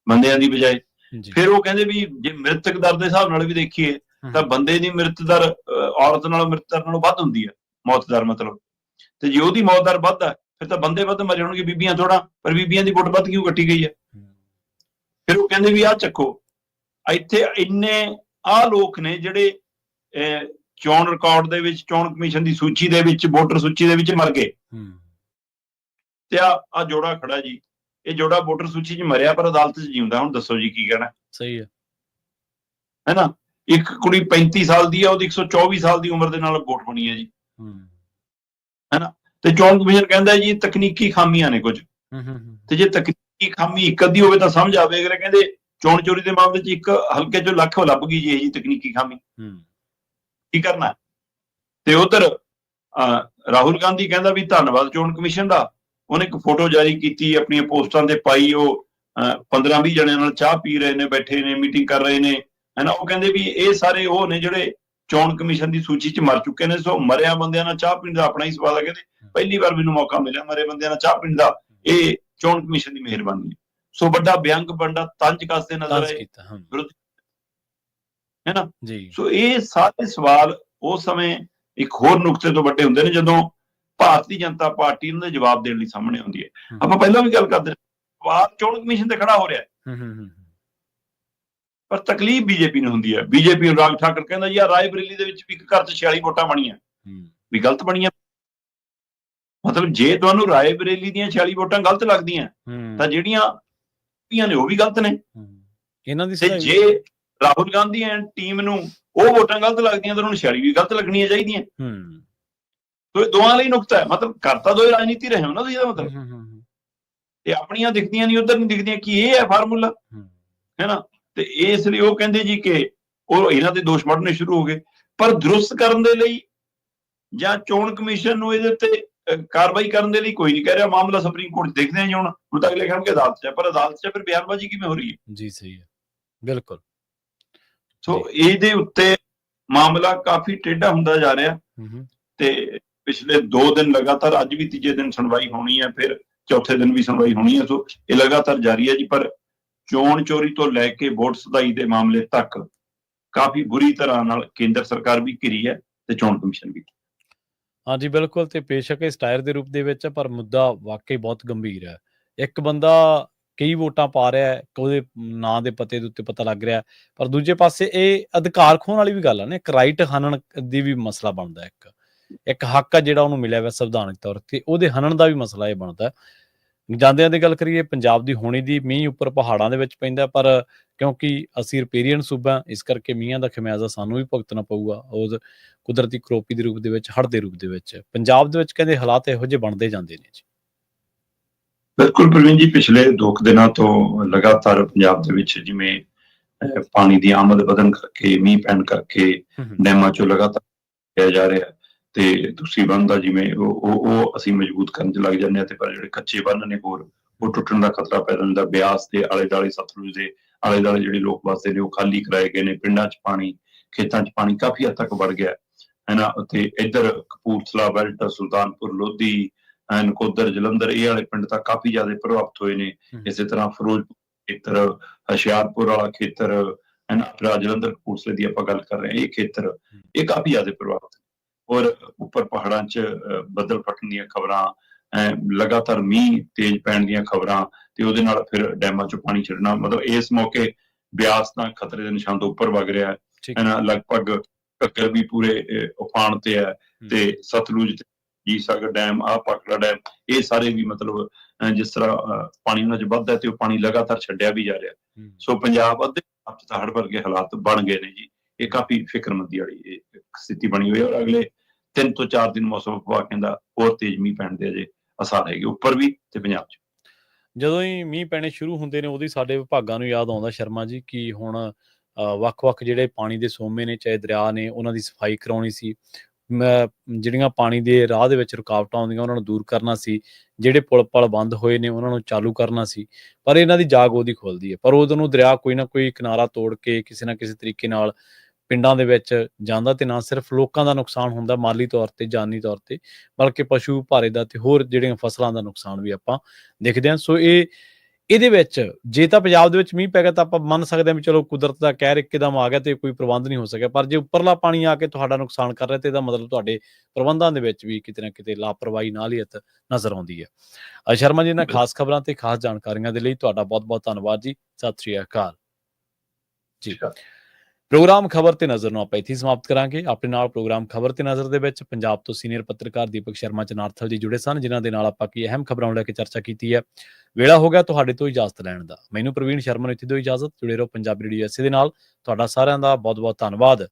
ਬੰਦਿਆਂ ਦੀ ਬਜਾਏ। ਫਿਰ ਉਹ ਕਹਿੰਦੇ ਵੀ ਜੇ ਮ੍ਰਿਤਕ ਦਰ ਦੇ ਹਿਸਾਬ ਨਾਲ ਵੀ ਦੇਖੀਏ ਤਾਂ ਬੰਦੇ ਦੀ ਮ੍ਰਿਤ ਦਰ ਔਰਤ ਨਾਲੋਂ ਮ੍ਰਿਤ ਦਰ ਨਾਲੋਂ ਵੱਧ ਹੁੰਦੀ ਹੈ, ਮੌਤ ਦਰ ਮਤਲਬ। ਤੇ ਜੇ ਉਹਦੀ ਮੌਤ ਦਰ ਵੱਧ ਹੈ ਫਿਰ ਤਾਂ ਬੰਦੇ ਵੱਧ ਮਰ ਜਾਣਗੇ, ਬੀਬੀਆਂ ਥੋੜਾ, ਪਰ ਬੀਬੀਆਂ ਦੀ ਵੋਟ ਵੱਧ ਕਿਉਂ ਕੱਟੀ ਗਈ ਹੈ? ਫਿਰ ਉਹ ਕਹਿੰਦੇ ਵੀ ਆਹ ਚੱਕੋ, ਇੱਥੇ ਇੰਨੇ ਆਹ ਲੋਕ ਨੇ ਜਿਹੜੇ ਚੋਣ ਰਿਕਾਰਡ ਦੇ ਵਿੱਚ, ਚੋਣ ਕਮਿਸ਼ਨ ਦੀ ਸੂਚੀ ਦੇ ਵਿੱਚ, ਵੋਟਰ ਸੂਚੀ ਦੇ ਵਿੱਚ ਮਰ ਗਏ। ਤੇ ਆ ਜੋੜਾ ਖੜਾ ਜੀ, ਇਹ ਜੋੜਾ ਵੋਟਰ ਸੂਚੀ 'ਚ ਮਰਿਆ ਪਰ ਅਦਾਲਤ 'ਚ ਜਿਉਂਦਾ। ਹੁਣ ਦੱਸੋ ਜੀ ਕੀ ਕਹਿਣਾ? ਸਹੀ ਹੈ ਨਾ। ਇੱਕ ਕੁੜੀ 35 ਸਾਲ ਦੀ ਹੈ, ਉਹਦੀ 124 ਸਾਲ ਦੀ ਉਮਰ ਦੇ ਨਾਲ ਵੋਟ ਬਣੀ ਹੈ ਜੀ, ਹੈ ਨਾ। ਤੇ ਚੋਣ ਕਮਿਸ਼ਨ ਕਹਿੰਦਾ ਜੀ ਤਕਨੀਕੀ ਖਾਮੀਆਂ ਨੇ ਕੁਝ, ਤੇ ਜੇ ਤਕਨੀਕੀ ਖਾਮੀ ਇੱਕ ਅੱਧੀ ਹੋਵੇ ਤਾਂ ਸਮਝ ਆਵੇ। ਅਗਰ ਕਹਿੰਦੇ ਚੋਣ ਚੋਰੀ ਦੇ ਮਾਮਲੇ 'ਚ ਇੱਕ ਹਲਕੇ 'ਚੋਂ ਲੱਖ ਲੱਭ ਗਈ ਜੀ ਇਹ ਜੀ ਤਕਨੀਕੀ ਖਾਮੀ, ਕੀ ਕਰਨਾ? ਤੇ ਉਧਰ ਰਾਹੁਲ ਗਾਂਧੀ ਕਹਿੰਦਾ ਵੀ ਧੰਨਵਾਦ ਚੋਣ ਕਮਿਸ਼ਨ ਦਾ, ਉਹਨੇ ਇੱਕ ਫੋਟੋ ਜਾਰੀ ਕੀਤੀ, ਆਪਣੀਆਂ ਪੋਸਟਾਂ ਤੇ ਪਾਈ, ਉਹ 15-20 ਜਣਿਆਂ ਨਾਲ ਚਾਹ ਪੀ ਰਹੇ ਨੇ, ਬੈਠੇ ਨੇ, ਮੀਟਿੰਗ ਕਰ ਰਹੇ ਨੇ, ਹੈ ਨਾ। ਉਹ ਕਹਿੰਦੇ ਵੀ ਇਹ ਸਾਰੇ ਉਹ ਨੇ ਜਿਹੜੇ ਚੋਣ ਕਮਿਸ਼ਨ ਦੀ ਸੂਚੀ 'ਚ ਮਰ ਚੁੱਕੇ ਨੇ। ਸੋ ਮਰਿਆ ਬੰਦਿਆਂ ਨਾਲ ਚਾਹ ਪੀਣ ਦਾ ਆਪਣਾ ਹੀ ਸਵਾਦ ਹੈ। ਕਹਿੰਦੇ ਪਹਿਲੀ ਵਾਰ ਮੈਨੂੰ ਮੌਕਾ ਮਿਲਿਆ ਮਰੇ ਬੰਦਿਆਂ ਨਾਲ ਚਾਹ ਪੀਣ ਦਾ, ਇਹ ਚੋਣ ਕਮਿਸ਼ਨ ਦੀ ਮਿਹਰਬਾਨੀ ਹੈ। ਸੋ ਵੱਡਾ ਵਿਅੰਗ, ਵੱਡਾ ਤੰਜ ਕੱਸਦੇ ਨਜ਼ਰ ਆਏ ਵਿਰੋਧੀ, ਹੈ ਨਾ। ਸੋ ਇਹ ਸਾਰੇ ਸਵਾਲ ਉਸ ਸਮੇਂ ਇੱਕ ਹੋਰ ਨੁਕਤੇ ਤੋਂ ਵੱਡੇ ਹੁੰਦੇ ਨੇ ਜਦੋਂ ਭਾਰਤੀ ਜਨਤਾ ਪਾਰਟੀ ਇਹਨਾਂ ਦੇ ਜਵਾਬ ਦੇਣ ਲਈ ਸਾਹਮਣੇ ਆਉਂਦੀ ਹੈ। ਆਪਾਂ ਪਹਿਲਾਂ ਵੀ ਗੱਲ ਕਰਦੇ, ਸਵਾਲ ਚੋਣ ਕਮਿਸ਼ਨ ਤੇ ਖੜਾ ਹੋ ਰਿਹਾ, ਪਰ ਤਕਲੀਫ ਬੀਜੇਪੀ ਨੂੰ ਹੁੰਦੀ ਹੈ। ਬੀਜੇਪੀ ਨੂੰ ਰਾਜ ਠਾਕਰ ਕਹਿੰਦਾ ਜੀ ਆ ਰਾਏ ਬਰੇਲੀ ਦੇ ਵਿੱਚ ਵੀ ਇੱਕ ਘਰ 'ਚ 46 ਵੋਟਾਂ ਬਣੀਆਂ, ਵੀ ਗਲਤ ਬਣੀਆਂ। ਮਤਲਬ ਜੇ ਤੁਹਾਨੂੰ ਰਾਏ ਬਰੇਲੀ ਦੀਆਂ 46 ਵੋਟਾਂ ਗਲਤ ਲੱਗਦੀਆਂ ਤਾਂ ਜਿਹੜੀਆਂ ਨੇ ਉਹ ਵੀ ਗਲਤ ਨੇ। ਇਹਨਾਂ ਦੀ ਤੇ ਜੇ ਰਾਹੁਲ ਗਾਂਧੀ ਐਂਡ ਟੀਮ ਨੂੰ ਉਹ ਵੋਟਾਂ ਗਲਤ ਲੱਗਦੀਆਂ ਤਾਂ ਉਹਨਾਂ ਨੂੰ 46 ਵੀ ਗਲਤ ਲੱਗਣੀਆਂ ਚਾਹੀਦੀਆਂ। ਤੋ ਇਹ ਦੋਵਾਂ ਲਈ ਨੁਕਤਾ ਹੈ। ਮਤਲਬ ਕਰਤਾ ਦੋਏ ਰਾਜਨੀਤੀ ਰਹੇ ਹੋ ਨਾ ਤੁਸੀਂ, ਇਹਦਾ ਮਤਲਬ ਤੇ ਆਪਣੀਆਂ ਦਿਖਦੀਆਂ ਨਹੀਂ, ਉਧਰ ਨਹੀਂ ਦਿਖਦੀਆਂ, ਕੀ ਇਹ ਹੈ ਫਾਰਮੂਲਾ, ਹੈ ਨਾ। ਤੇ ਇਸ ਲਈ ਉਹ ਕਹਿੰਦੇ ਜੀ ਕਿ ਉਹ ਇਹਨਾਂ ਦੇ ਦੋਸ਼ ਮੜਨੇ ਸ਼ੁਰੂ ਹੋ ਗਏ। ਪਰ ਦਰੁਸਤ ਕਰਨ ਦੇ ਲਈ ਜਾਂ ਚੋਣ ਕਮਿਸ਼ਨ ਨੂੰ ਇਹਦੇ ਉੱਤੇ ਕਾਰਵਾਈ ਕਰਨ ਦੇ ਲਈ ਕੋਈ ਨਹੀਂ ਕਹਿ ਰਿਹਾ। ਮਾਮਲਾ ਸੁਪਰੀਮ ਕੋਰਟ ਦੇਖਦੇ ਆ ਜੀ ਹੁਣ ਤਾਂ ਅਗਲੇ ਕਹਿਣਗੇ ਅਦਾਲਤ 'ਚ ਹੈ, ਪਰ ਅਦਾਲਤ 'ਚ ਫਿਰ ਬਿਆਨਬਾਜ਼ੀ ਕਿਵੇਂ ਹੋ ਰਹੀ ਹੈ? ਜੀ ਸਹੀ ਹੈ, ਬਿਲਕੁਲ। ਸੋ ਇਹਦੇ ਉੱਤੇ ਮਾਮਲਾ ਕਾਫੀ ਟੇਢਾ ਹੁੰਦਾ ਜਾ ਰਿਹਾ ਤੇ ਪਿਛਲੇ 2 ਦਿਨ ਲਗਾਤਾਰ, ਅੱਜ ਵੀ ਤੀਜੇ ਦਿਨ ਸੁਣਵਾਈ ਹੋਣੀ ਹੈ, ਫਿਰ ਚੌਥੇ ਦਿਨ ਵੀ ਸੁਣਵਾਈ ਹੋਣੀ ਹੈ। ਸੋ ਇਹ ਲਗਾਤਾਰ ਜਾਰੀ ਹੈ ਜੀ। ਪਰ ਚੋਣ ਚੋਰੀ ਤੋਂ ਲੈ ਕੇ ਵੋਟ ਸਧਾਈ ਦੇ ਮਾਮਲੇ ਤੱਕ ਕਾਫੀ ਬੁਰੀ ਤਰ੍ਹਾਂ ਨਾਲ ਕੇਂਦਰ ਸਰਕਾਰ ਵੀ ਘਿਰੀ ਹੈ ਤੇ ਚੋਣ ਕਮਿਸ਼ਨ ਵੀ। ਹਾਂਜੀ ਬਿਲਕੁਲ। ਤੇ ਬੇਸ਼ੱਕ ਇਹ ਸਟਾਇਰ ਦੇ ਰੂਪ ਦੇ ਵਿੱਚ, ਪਰ ਮੁੱਦਾ ਵਾਕਈ ਬਹੁਤ ਗੰਭੀਰ ਹੈ। ਇੱਕ ਬੰਦਾ ਕਈ ਵੋਟਾਂ ਪਾ ਰਿਹਾ ਹੈ, ਉਹਦੇ ਨਾਂ ਦੇ ਪਤੇ ਦੇ ਉੱਤੇ ਪਤਾ ਲੱਗ ਰਿਹਾ, ਪਰ ਦੂਜੇ ਪਾਸੇ ਇਹ ਅਧਿਕਾਰ ਖੋਹਣ ਵਾਲੀ ਵੀ ਗੱਲ ਹੈ ਨਾ, ਇੱਕ ਰਾਈਟ ਹਨਣ ਦੀ ਵੀ ਮਸਲਾ ਬਣਦਾ। ਇੱਕ ਹੱਕ ਆ ਜਿਹੜਾ ਉਹਨੂੰ ਮਿਲਿਆ ਹੋਇਆ ਸੰਵਿਧਾਨਕ ਤੌਰ ਤੇ, ਉਹਦੇ ਹਨਣ ਦਾ ਵੀ ਮਸਲਾ ਇਹ ਬਣਦਾ। ਜਾਂਦਿਆਂ ਦੀ ਗੱਲ ਕਰੀਏ, ਪੰਜਾਬ ਦੀ ਹੋਣੀ ਦੀ ਮੀਂਹ ਉੱਪਰ ਪਹਾੜਾਂ ਦੇ ਵਿੱਚ ਪੈਂਦਾ, ਪਰ ਕਿਉਂਕਿ ਅਸੀਂ ਰਿਪੇਰੀਅਨ ਸੂਬਾ, ਇਸ ਕਰਕੇ ਮੀਂਹਾਂ ਦਾ ਖਮਿਆਜ਼ਾ ਸਾਨੂੰ ਵੀ ਭੁਗਤਣਾ ਪਊਗਾ। ਉਹ ਕੁਦਰਤੀ ਕਰੋਪੀ ਦੇ ਰੂਪ ਦੇ ਵਿੱਚ, ਹੜ੍ਹ ਦੇ ਰੂਪ ਦੇ ਵਿੱਚ। ਪੰਜਾਬ ਦੇ ਵਿੱਚ ਕਹਿੰਦੇ ਹਾਲਾਤ ਇਹੋ ਜਿਹੇ ਬਣਦੇ ਜਾਂਦੇ ਨੇ ਜੀ। ਬਿਲਕੁਲ ਪ੍ਰਵੀਨ ਜੀ, ਪਿਛਲੇ 2 ਦਿਨਾਂ ਤੋਂ ਲਗਾਤਾਰ ਪੰਜਾਬ ਦੇ ਵਿੱਚ ਜਿਵੇਂ ਪਾਣੀ ਦੀ ਆਮਦ ਵਧਣ ਕਰਕੇ, ਮੀਂਹ ਪੈਣ ਕਰਕੇ ਡੈਮਾਂ ਚੋਂ ਲਗਾਤਾਰ ਕਿਹਾ ਜਾ ਰਿਹਾ ਤੇ ਤੁਸੀਂ ਬੰਨ ਦਾ ਜਿਵੇਂ ਉਹ ਅਸੀਂ ਮਜ਼ਬੂਤ ਕਰਨ 'ਚ ਲੱਗ ਜਾਂਦੇ ਹਾਂ, ਤੇ ਪਰ ਜਿਹੜੇ ਕੱਚੇ ਬੰਨ ਨੇ ਹੋਰ ਉਹ ਟੁੱਟਣ ਦਾ ਖਤਰਾ ਪੈਦਾ ਹੁੰਦਾ। ਬਿਆਸ ਦੇ ਆਲੇ ਦੁਆਲੇ, ਸਤਲੁਜ ਦੇ ਆਲੇ ਦੁਆਲੇ ਜਿਹੜੇ ਲੋਕ ਵਸਦੇ ਨੇ ਉਹ ਖਾਲੀ ਕਰਾਏ ਗਏ ਨੇ। ਪਿੰਡਾਂ 'ਚ ਪਾਣੀ, ਖੇਤਾਂ 'ਚ ਪਾਣੀ ਕਾਫੀ ਹੱਦ ਤੱਕ ਵੜ ਗਿਆ, ਹੈ ਨਾ। ਤੇ ਇੱਧਰ ਕਪੂਰਥਲਾ ਬੈਲਟ, ਸੁਲਤਾਨਪੁਰ ਲੋਧੀ, ਨਕੋਦਰ, ਜਲੰਧਰ, ਇਹ ਵਾਲੇ ਪਿੰਡ ਤਾਂ ਕਾਫੀ ਜ਼ਿਆਦਾ ਪ੍ਰਭਾਵਿਤ ਹੋਏ ਨੇ। ਇਸੇ ਤਰ੍ਹਾਂ ਫਿਰੋਜ਼ਪੁਰ ਖੇਤਰ, ਹੁਸ਼ਿਆਰਪੁਰ ਵਾਲਾ ਖੇਤਰ, ਹੈ ਨਾ, ਜਲੰਧਰ ਕਪੂਰਥਲੇ ਦੀ ਆਪਾਂ ਗੱਲ ਕਰ ਰਹੇ ਹਾਂ, ਇਹ ਖੇਤਰ ਇਹ ਕਾਫੀ ਜ਼ਿਆਦਾ ਪ੍ਰਭਾਵਿਤ। ਔਰ ਉੱਪਰ ਪਹਾੜਾਂ 'ਚ ਬੱਦਲ ਫਟਣ ਦੀਆਂ ਖਬਰਾਂ, ਲਗਾਤਾਰ ਮੀਂਹ ਤੇਜ਼ ਪੈਣ ਦੀਆਂ ਖਬਰਾਂ, ਤੇ ਉਹਦੇ ਨਾਲ ਫਿਰ ਡੈਮਾਂ 'ਚੋਂ ਪਾਣੀ ਛੱਡਣਾ। ਮਤਲਬ ਇਸ ਮੌਕੇ ਬਿਆਸ ਤਾਂ ਖਤਰੇ ਦੇ ਨਿਸ਼ਾਨ ਤੋਂ ਉੱਪਰ ਵਗ ਰਿਹਾ ਹੈ ਨਾ। ਲਗਭਗ ਘੱਗਰ ਵੀ ਪੂਰੇ ਉਫਾਨ ਤੇ ਹੈ, ਤੇ ਸਤਲੁਜ, ਜੀ ਸਾਗਰ ਡੈਮ, ਭਾਖੜਾ ਡੈਮ, ਇਹ ਸਾਰੇ ਵੀ ਮਤਲਬ ਜਿਸ ਤਰ੍ਹਾਂ ਪਾਣੀ ਉਹਨਾਂ 'ਚ ਵੱਧਦਾ ਤੇ ਉਹ ਪਾਣੀ ਲਗਾਤਾਰ ਛੱਡਿਆ ਵੀ ਜਾ ਰਿਹਾ। ਸੋ ਪੰਜਾਬ ਅੱਧੇ ਹੜ੍ਹ ਵਰਗੇ ਹਾਲਾਤ ਬਣ ਗਏ ਨੇ ਜੀ। ਇਹ ਕਾਫੀ ਫਿਕਰਮੰਦੀ ਵਾਲੀ ਸਥਿਤੀ ਬਣੀ ਹੋਈ ਹੈ। ਔਰ ਅਗਲੇ 3 ਤੋਂ 4 ਦਿਨ ਮੌਸਮ ਵਿਭਾਗ ਕਹਿੰਦਾ ਹੋਰ ਤੇਜ਼ ਮੀਂਹ ਪੈਣ ਦੇ ਅਜੇ ਆਸਾਰ ਹੈਗੇ, ਉੱਪਰ ਵੀ ਤੇ ਪੰਜਾਬ 'ਚ। ਜਦੋਂ ਹੀ ਮੀਂਹ ਪੈਣੇ ਸ਼ੁਰੂ ਹੁੰਦੇ ਨੇ, ਉਦੋਂ ਸਾਡੇ ਵਿਭਾਗਾਂ ਨੂੰ ਯਾਦ ਆਉਂਦਾ ਸ਼ਰਮਾ ਜੀ ਕਿ ਹੁਣ ਵੱਖ-ਵੱਖ ਜਿਹੜੇ ਪਾਣੀ ਦੇ ਸੋਮੇ ਨੇ, ਚਾਹੇ ਦਰਿਆ ਨੇ, ਉਹਨਾਂ ਦੀ ਸਫਾਈ ਕਰਾਉਣੀ ਸੀ। ਜਿਹੜੀਆਂ ਪਾਣੀ ਦੇ ਰਾਹ ਦੇ ਵਿੱਚ ਰੁਕਾਵਟਾਂ ਆਉਂਦੀਆਂ ਉਹਨਾਂ ਨੂੰ ਦੂਰ ਕਰਨਾ ਸੀ, ਜਿਹੜੇ ਪੁਲ ਪਲ ਬੰਦ ਹੋਏ ਨੇ ਉਹਨਾਂ ਨੂੰ ਚਾਲੂ ਕਰਨਾ ਸੀ। ਪਰ ਇਹਨਾਂ ਦੀ ਜਾਗ ਉਹਦੀ ਖੁੱਲਦੀ ਹੈ, ਪਰ ਉਦੋਂ ਨੂੰ ਦਰਿਆ ਕੋਈ ਨਾ ਕੋਈ ਕਿਨਾਰਾ ਤੋੜ ਕੇ ਕਿਸੇ ਨਾ ਕਿਸੇ ਤਰੀਕੇ ਨਾਲ ਪਿੰਡਾਂ ਦੇ ਵਿੱਚ ਜਾਂਦਾ, ਤੇ ਨਾ ਸਿਰਫ ਲੋਕਾਂ ਦਾ ਨੁਕਸਾਨ ਹੁੰਦਾ ਮਾਲੀ ਤੌਰ ਤੇ, ਜਾਨੀ ਤੌਰ ਤੇ, ਬਲਕਿ ਪਸ਼ੂ ਭਾਰੇ ਦਾ ਤੇ ਹੋਰ ਜਿਹੜੀਆਂ ਫਸਲਾਂ ਦਾ ਨੁਕਸਾਨ ਵੀ ਆਪਾਂ ਦੇਖਦੇ ਹਾਂ। ਸੋ ਇਹਦੇ ਵਿੱਚ ਜੇ ਤਾਂ ਪੰਜਾਬ ਦੇ ਵਿੱਚ ਮੀਂਹ ਪੈ ਗਿਆ ਤਾਂ ਆਪਾਂ ਮੰਨ ਸਕਦੇ ਹਾਂ ਵੀ ਚਲੋ ਕੁਦਰਤ ਦਾ ਕਹਿਰ ਇੱਕਦਮ ਆ ਗਿਆ ਤੇ ਕੋਈ ਪ੍ਰਬੰਧ ਨਹੀਂ ਹੋ ਸਕਿਆ, ਪਰ ਜੇ ਉੱਪਰਲਾ ਪਾਣੀ ਆ ਕੇ ਤੁਹਾਡਾ ਨੁਕਸਾਨ ਕਰ ਰਿਹਾ ਤੇ ਇਹਦਾ ਮਤਲਬ ਤੁਹਾਡੇ ਪ੍ਰਬੰਧਾਂ ਦੇ ਵਿੱਚ ਵੀ ਕਿਤੇ ਨਾ ਕਿਤੇ ਲਾਪਰਵਾਹੀ, ਨਾਲੀਅਤ ਨਜ਼ਰ ਆਉਂਦੀ ਹੈ। ਸ਼ਰਮਾ ਜੀ, ਇਹਨਾਂ ਖਾਸ ਖਬਰਾਂ ਤੇ ਖਾਸ ਜਾਣਕਾਰੀਆਂ ਦੇ ਲਈ ਤੁਹਾਡਾ ਬਹੁਤ ਬਹੁਤ ਧੰਨਵਾਦ ਜੀ। ਸਤਿ ਸ੍ਰੀ ਅਕਾਲ ਜੀ। ਪ੍ਰੋਗਰਾਮ ਖਬਰ ਤੇ ਨਜ਼ਰ ਨੂੰ ਆਪਾਂ ਇੱਥੇ ਸਮਾਪਤ ਕਰਾਂਗੇ। ਆਪਣੇ ਨਾਲ ਪ੍ਰੋਗਰਾਮ ਖਬਰ ਤੇ ਨਜ਼ਰ ਦੇ ਵਿੱਚ ਪੰਜਾਬ ਤੋਂ ਸੀਨੀਅਰ ਪੱਤਰਕਾਰ ਦੀਪਕ ਸ਼ਰਮਾ ਚਨਾਰਥਲ ਜੀ ਜੁੜੇ ਸਨ, ਜਿਨ੍ਹਾਂ ਦੇ ਨਾਲ ਆਪਾਂ ਕੀ ਅਹਿਮ ਖਬਰਾਂ ਨੂੰ ਲੈ ਕੇ ਚਰਚਾ ਕੀਤੀ ਹੈ। ਵੇਲਾ ਹੋ ਗਿਆ ਤੁਹਾਡੇ ਤੋਂ ਇਜਾਜ਼ਤ ਲੈਣ ਦਾ। ਮੈਨੂੰ ਪ੍ਰਵੀਨ ਸ਼ਰਮਾ ਨੂੰ ਇੱਥੇ ਦਿਓ ਇਜਾਜ਼ਤ। ਜੁੜੇ ਰਹੋ ਪੰਜਾਬੀ ਰੇਡੀਓ ਐਸੇ ਦੇ ਨਾਲ। ਤੁਹਾਡਾ ਸਾਰਿਆਂ ਦਾ ਬਹੁਤ ਬਹੁਤ ਧੰਨਵਾਦ।